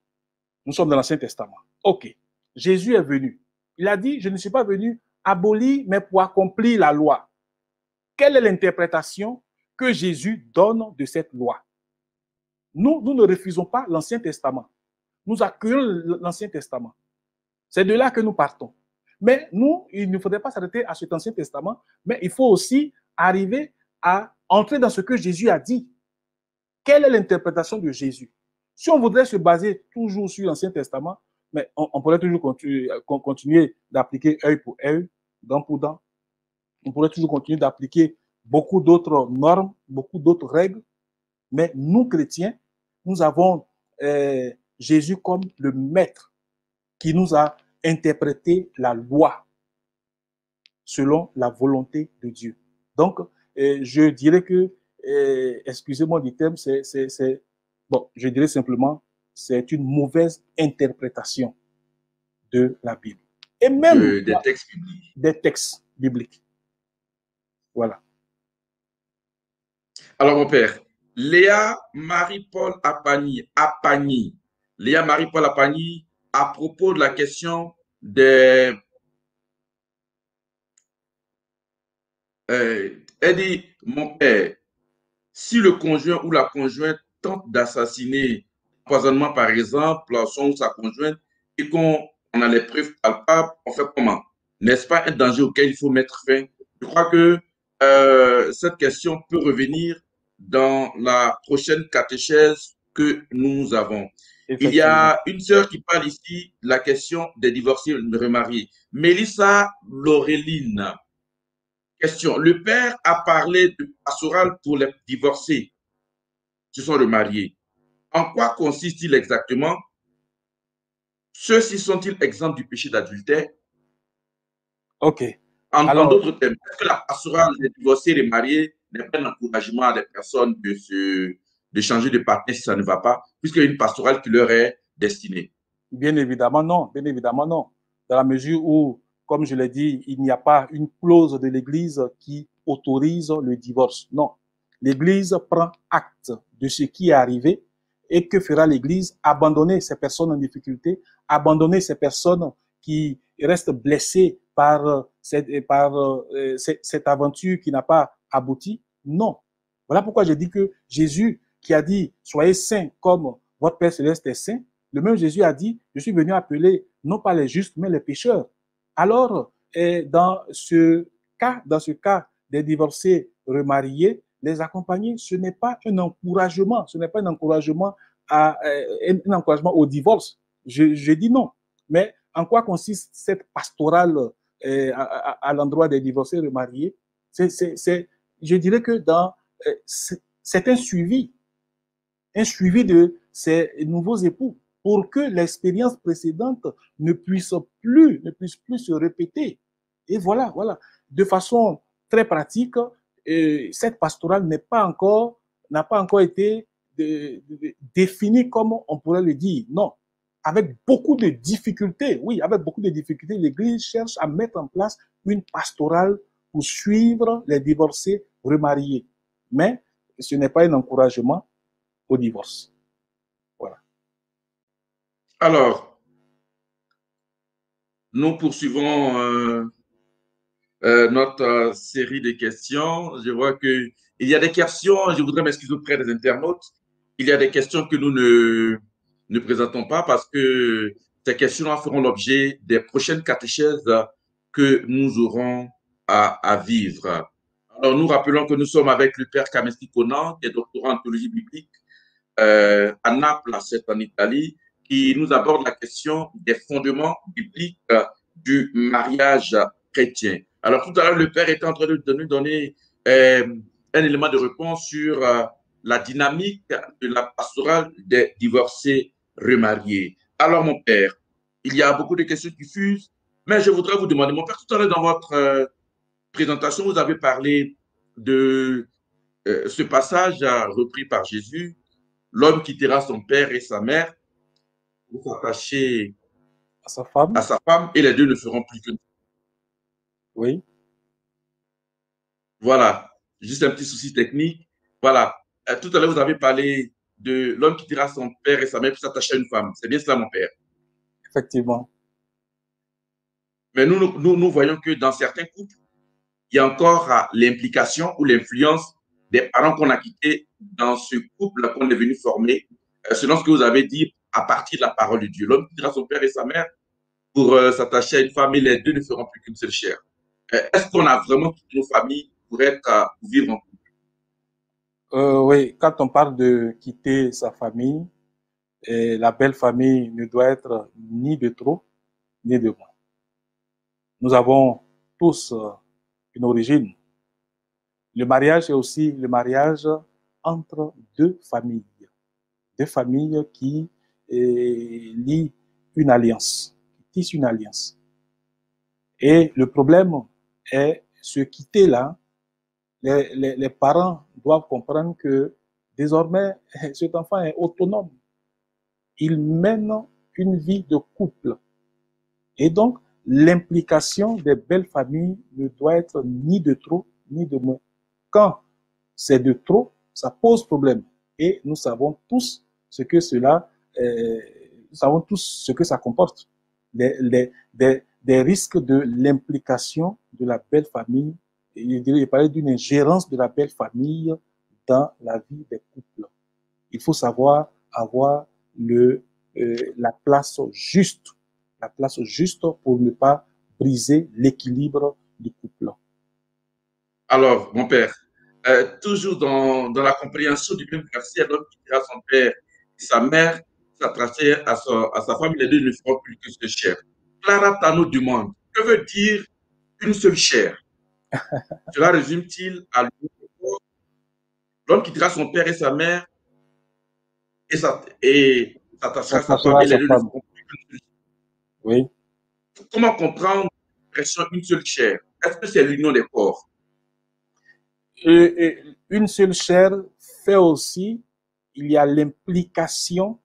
Nous sommes dans l'Ancien Testament. OK. Jésus est venu. Il a dit, je ne suis pas venu abolir, mais pour accomplir la loi. Quelle est l'interprétation que Jésus donne de cette loi? Nous ne refusons pas l'Ancien Testament. Nous accueillons l'Ancien Testament. C'est de là que nous partons. Mais nous, il ne faudrait pas s'arrêter à cet Ancien Testament, mais il faut aussi arriver à entrer dans ce que Jésus a dit. Quelle est l'interprétation de Jésus? Si on voudrait se baser toujours sur l'Ancien Testament, mais on pourrait toujours continuer d'appliquer œil pour œil, dent pour dent. On pourrait toujours continuer d'appliquer beaucoup d'autres normes, beaucoup d'autres règles. Mais nous, chrétiens, nous avons Jésus comme le maître qui nous a interprété la loi selon la volonté de Dieu. Donc, je dirais que, excusez-moi du terme, bon, je dirais simplement, c'est une mauvaise interprétation de la Bible. Et même des textes bibliques. Des textes bibliques. Voilà. Alors, mon père, Léa Marie-Paul Apagny, Léa Marie-Paul Apagny, à propos de la question des... elle dit, mon père, si le conjoint ou la conjointe tente d'assassiner, empoisonnement par exemple, son ou sa conjointe, et qu'on a les preuves palpables, on fait comment? N'est-ce pas un danger auquel il faut mettre fin? Je crois que cette question peut revenir dans la prochaine catéchèse que nous avons. Il y a une sœur qui parle ici de la question des divorcés remariés. Mélissa Laureline. Question. Le père a parlé de pastoral pour les divorcés qui sont remariés. En quoi consiste-t-il exactement? Ceux-ci sont-ils exempts du péché d'adultère? OK. En d'autres termes, est-ce que la pastorale des divorcés et remariés n'est pas un encouragement à des personnes de changer de partenaire si ça ne va pas, puisqu'il y a une pastorale qui leur est destinée? Bien évidemment, non. Bien évidemment, non. Dans la mesure où, comme je l'ai dit, il n'y a pas une clause de l'Église qui autorise le divorce. Non. L'Église prend acte de ce qui est arrivé et que fera l'Église? Abandonner ces personnes en difficulté, abandonner ces personnes qui restent blessées par cette aventure qui n'a pas abouti? Non. Voilà pourquoi j'ai dit que Jésus, qui a dit « Soyez saints comme votre Père Céleste est saint », le même Jésus a dit « Je suis venu appeler non pas les justes, mais les pécheurs ». Alors, dans ce cas des divorcés remariés, les accompagner, ce n'est pas un encouragement, ce n'est pas un encouragement au divorce. Je dis non. Mais en quoi consiste cette pastorale à l'endroit des divorcés remariés? Je dirais que c'est un suivi de ces nouveaux époux pour que l'expérience précédente ne puisse plus se répéter. Et voilà. De façon très pratique, cette pastorale n'a pas encore été définie comme on pourrait le dire. Non. Avec beaucoup de difficultés, oui, avec beaucoup de difficultés, l'Église cherche à mettre en place une pastorale pour suivre les divorcés remariés. Mais ce n'est pas un encouragement au divorce. Voilà. Alors, nous poursuivons notre série de questions. Je vois qu'il y a des questions, je voudrais m'excuser auprès des internautes. Il y a des questions que nous ne présentons pas parce que ces questions feront l'objet des prochaines catéchèses que nous aurons à vivre. Alors, nous rappelons que nous sommes avec le Père Kamesti Conan, qui est doctorant en théologie biblique à Naples, en Italie, qui nous aborde la question des fondements bibliques du mariage chrétien. Alors, tout à l'heure, le Père était en train de nous donner un élément de réponse sur la dynamique de la pastorale des divorcés remariés. Alors, mon Père, il y a beaucoup de questions qui fusent, mais je voudrais vous demander, mon Père, tout à l'heure dans votre présentation, vous avez parlé de ce passage repris par Jésus, l'homme quittera son père et sa mère pour s'attacher à sa femme. Et les deux ne feront plus que. Oui. Voilà, juste un petit souci technique. Voilà, tout à l'heure, vous avez parlé de l'homme qui quittera son père et sa mère pour s'attacher à une femme. C'est bien cela, mon père. Effectivement. Mais nous voyons que dans certains couples, il y a encore l'implication ou l'influence des parents qu'on a quittés dans ce couple qu'on est venu former, selon ce que vous avez dit à partir de la parole de Dieu. L'homme quittera son père et sa mère pour s'attacher à une femme et les deux ne feront plus qu'une seule chair. Est-ce qu'on a vraiment quitté nos familles pour vivre en couple? Oui, quand on parle de quitter sa famille, la belle famille ne doit être ni de trop, ni de moins. Nous avons tous une origine. Le mariage est aussi le mariage entre deux familles qui lient une alliance, qui tissent une alliance. Et le problème est ce quitter-là, les parents doivent comprendre que désormais, cet enfant est autonome. Il mène une vie de couple. Et donc, l'implication des belles familles ne doit être ni de trop, ni de moins. Quand c'est de trop, ça pose problème. Et nous savons tous ce que cela, nous savons tous ce que ça comporte. Des risques de l'implication de la belle famille. Il parlait d'une ingérence de la belle famille dans la vie des couples. Il faut savoir avoir la place juste pour ne pas briser l'équilibre du couple. Alors, mon père, toujours dans la compréhension du même verset, l'homme qui quittera son père et sa mère s'attacher à sa femme, les deux ne feront plus que seule chair. Clara Tano demande, que veut dire une seule chair? Cela résume-t-il à l'homme qui quittera son père et sa mère et s'attachera à sa femme et les deux ne feront plus qu'une seule chair? Oui. Comment comprendre l'expression une seule chair? Est-ce que c'est l'union des corps? Et une seule chair fait aussi, il y a l'implication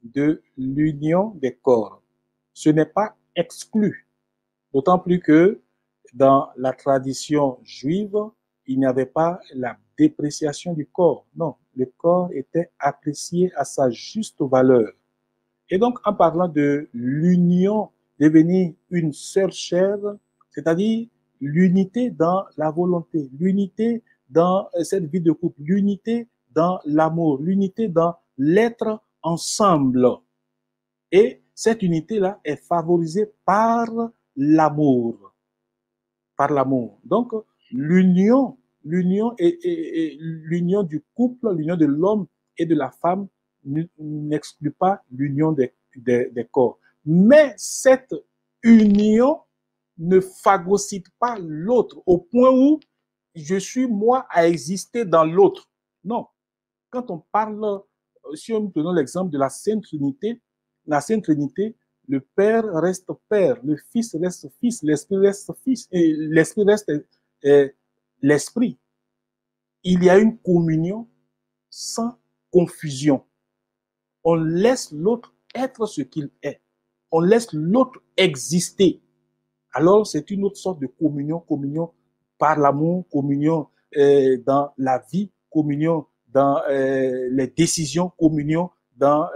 de l'union des corps. Ce n'est pas exclu. D'autant plus que dans la tradition juive, il n'y avait pas la dépréciation du corps. Non, le corps était apprécié à sa juste valeur. Et donc, en parlant de l'union, devenir une seule chair, c'est-à-dire l'unité dans la volonté, l'unité dans cette vie de couple, l'unité dans l'amour, l'unité dans l'être ensemble. Et cette unité-là est favorisée par l'amour. Par l'amour. Donc, l'union du couple, l'union de l'homme et de la femme n'exclut pas l'union des corps. Mais cette union ne phagocyte pas l'autre au point où je suis moi à exister dans l'autre. Non. Quand on parle, si nous prenons l'exemple de la Sainte Trinité, le Père reste Père, le Fils reste Fils, l'Esprit reste Fils, et l'Esprit reste l'Esprit. il y a une communion sans confusion. On laisse l'autre être ce qu'il est. On laisse l'autre exister. Alors, c'est une autre sorte de communion, communion par l'amour, communion dans la vie, communion dans les décisions, communion dans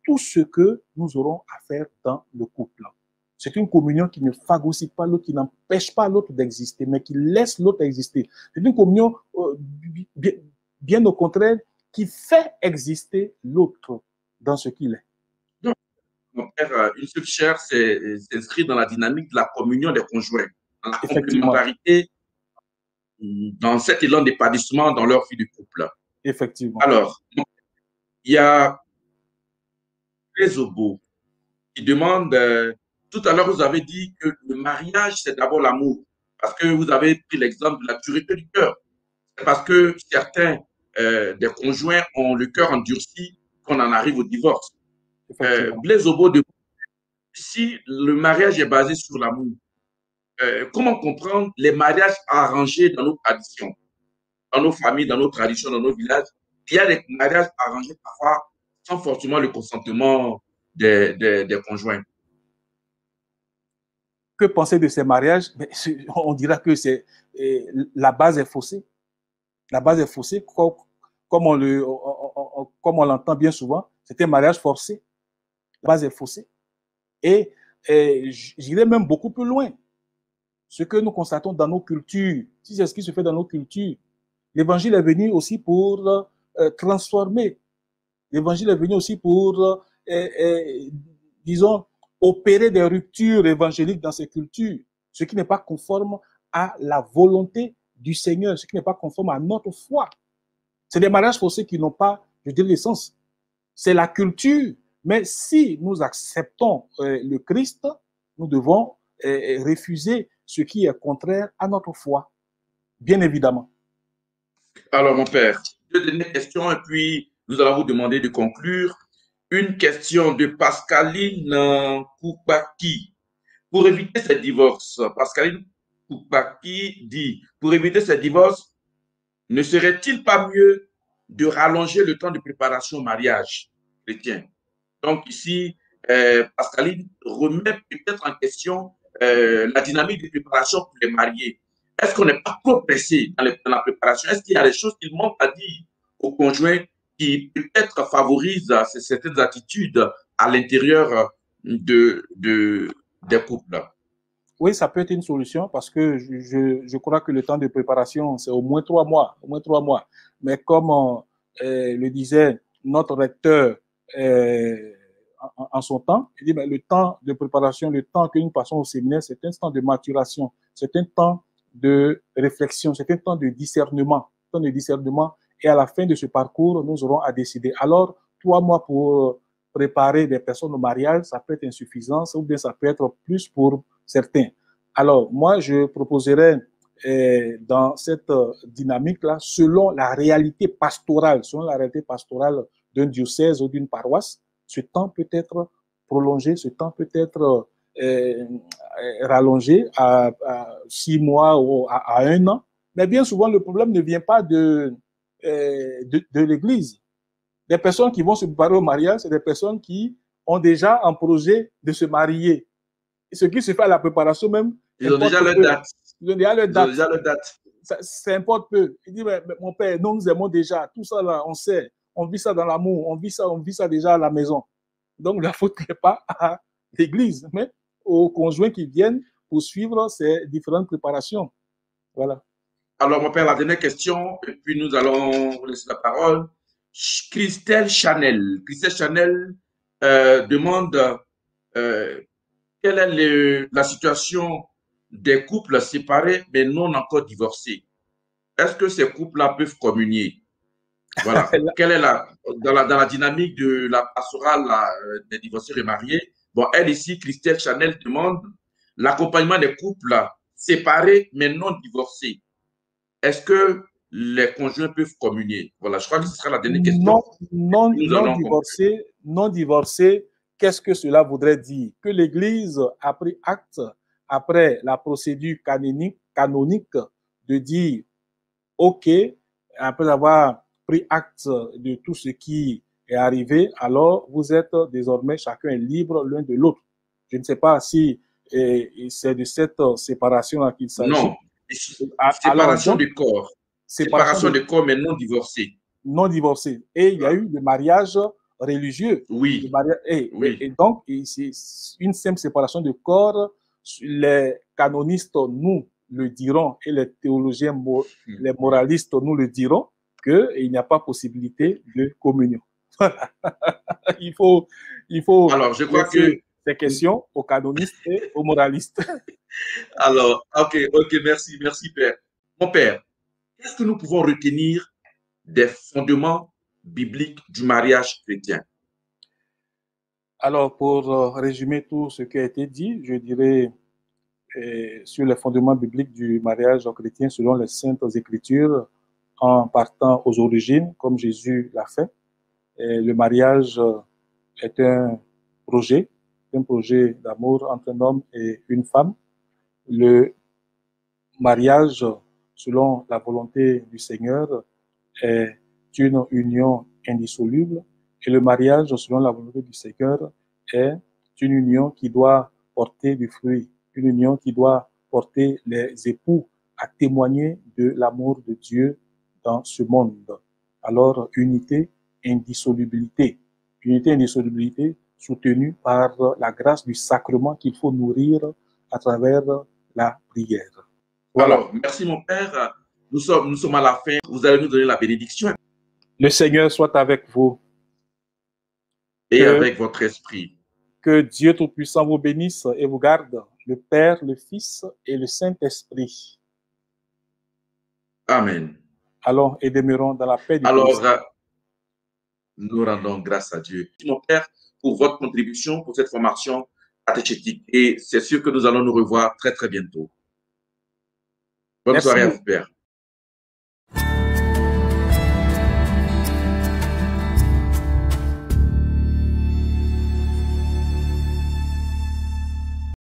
tout ce que nous aurons à faire dans le couple. C'est une communion qui ne phagocyte pas l'autre, qui n'empêche pas l'autre d'exister, mais qui laisse l'autre exister. C'est une communion, bien au contraire, qui fait exister l'autre dans ce qu'il est. Donc, mon père, une seule chair s'inscrit dans la dynamique de la communion des conjoints, dans la complémentarité, dans cet élan d'épanouissement dans leur vie de couple. Effectivement. Alors, il y a les obos qui demandent, tout à l'heure vous avez dit que le mariage c'est d'abord l'amour, parce que vous avez pris l'exemple de la dureté du cœur. C'est parce que certains des conjoints ont le cœur endurci qu'on en arrive au divorce. Blaise Obo demande si le mariage est basé sur l'amour, comment comprendre les mariages arrangés dans nos traditions, dans nos familles, dans nos traditions, dans nos villages? Il y a des mariages arrangés parfois sans forcément le consentement des conjoints. Que penser de ces mariages? On dira que la base est faussée. La base est faussée, comme on l'entend bien souvent. C'est un mariage forcé. La base est faussée. Et j'irai même beaucoup plus loin. Ce que nous constatons dans nos cultures, si c'est ce qui se fait dans nos cultures, l'évangile est venu aussi pour transformer. L'évangile est venu aussi pour, disons, opérer des ruptures évangéliques dans ces cultures, ce qui n'est pas conforme à la volonté du Seigneur, ce qui n'est pas conforme à notre foi. C'est des mariages forcés qui n'ont pas, je dirais, l'essence. C'est la culture. Mais si nous acceptons le Christ, nous devons refuser ce qui est contraire à notre foi, bien évidemment. Alors, mon père, deux dernières questions et puis nous allons vous demander de conclure. Une question de Pascaline Koupaki. Pour éviter ces divorces, Pascaline Koupaki dit, pour éviter ces divorces, ne serait-il pas mieux de rallonger le temps de préparation au mariage chrétien? Donc ici, Pascaline remet peut-être en question la dynamique de préparation pour les mariés. Est-ce qu'on n'est pas trop pressé dans la préparation? Est-ce qu'il y a des choses qu'il manque à dire aux conjoints qui peut-être favorisent certaines attitudes à l'intérieur des couples? Oui, ça peut être une solution parce que je crois que le temps de préparation, c'est au moins 3 mois. Au moins 3 mois. Mais comme le disait notre recteur en son temps, il dit ben, le temps de préparation, le temps que nous passons au séminaire, c'est un temps de maturation, c'est un temps de réflexion, c'est un temps de discernement. Et à la fin de ce parcours, nous aurons à décider. Alors, 3 mois pour préparer des personnes au mariage, ça peut être insuffisant, ou bien ça peut être plus pour certains. Alors, moi, je proposerais dans cette dynamique-là, selon la réalité pastorale d'un diocèse ou d'une paroisse, ce temps peut être prolongé, ce temps peut être rallongé à 6 mois ou à 1 an. Mais bien souvent, le problème ne vient pas de l'Église. Les personnes qui vont se préparer au mariage, c'est des personnes qui ont déjà un projet de se marier. Et ce qui se fait à la préparation même, ils ont déjà leur date. Ils ont déjà leur date. Ça importe peu. Il dit, mais mon père, nous aimons déjà. Tout ça, là, on sait. On vit ça dans l'amour. On vit ça déjà à la maison. Donc, la faute n'est pas à l'Église, mais aux conjoints qui viennent pour suivre ces différentes préparations. Voilà. Alors, mon père, la dernière question, et puis nous allons vous laisser la parole. Christelle Chanel demande quelle est la situation des couples séparés mais non encore divorcés. Est-ce que ces couples-là peuvent communier? Voilà. Quelle est dans la dynamique de la pastorale des divorcés remariés? Bon, elle ici, Christelle Chanel demande l'accompagnement des couples séparés mais non divorcés. Est-ce que les conjoints peuvent communier? Voilà, je crois que ce sera la dernière question. Non divorcés, qu'est-ce que cela voudrait dire? Que l'Église a pris acte après la procédure canonique de dire OK, après avoir pris acte de tout ce qui est arrivé, alors vous êtes désormais, chacun est libre l'un de l'autre. Je ne sais pas si c'est de cette séparation-là qu'il s'agit. Non, Alors, séparation donc, de corps. séparation Séparation de de corps, mais non divorcé. non divorcés. Et il y a eu le mariage religieux. Le Oui, mariage, et oui. donc, c'est une simple séparation de corps. Les canonistes, nous le dirons, et les théologiens, les moralistes, nous le dirons, qu'il n'y a pas possibilité de communion. il faut, il faut Alors, je crois que... laisser ces questions aux canonistes et aux moralistes. Alors, ok, merci, merci, Père. Mon Père, qu'est-ce que nous pouvons retenir des fondements bibliques du mariage chrétien? Alors, pour résumer tout ce qui a été dit, je dirais sur les fondements bibliques du mariage chrétien selon les Saintes Écritures, en partant aux origines, comme Jésus l'a fait. Et le mariage est un projet d'amour entre un homme et une femme. Le mariage, selon la volonté du Seigneur, est une union indissoluble. Et le mariage, selon la volonté du Seigneur, est une union qui doit porter du fruit, une union qui doit porter les époux à témoigner de l'amour de Dieu dans ce monde. Alors, unité, indissolubilité. Unité, indissolubilité soutenue par la grâce du sacrement qu'il faut nourrir à travers la prière. Voilà. Alors, merci, mon Père. Nous sommes à la fin. Vous allez nous donner la bénédiction. Le Seigneur soit avec vous. Et avec votre esprit. Que Dieu Tout-Puissant vous bénisse et vous garde, le Père, le Fils et le Saint-Esprit. Amen. Allons et demeurons dans la paix du Christ. Alors, nous rendons grâce à Dieu. Mon Père, pour votre contribution, pour cette formation catéchétique. Et c'est sûr que nous allons nous revoir très, très bientôt. Bonne soirée à vous, Père.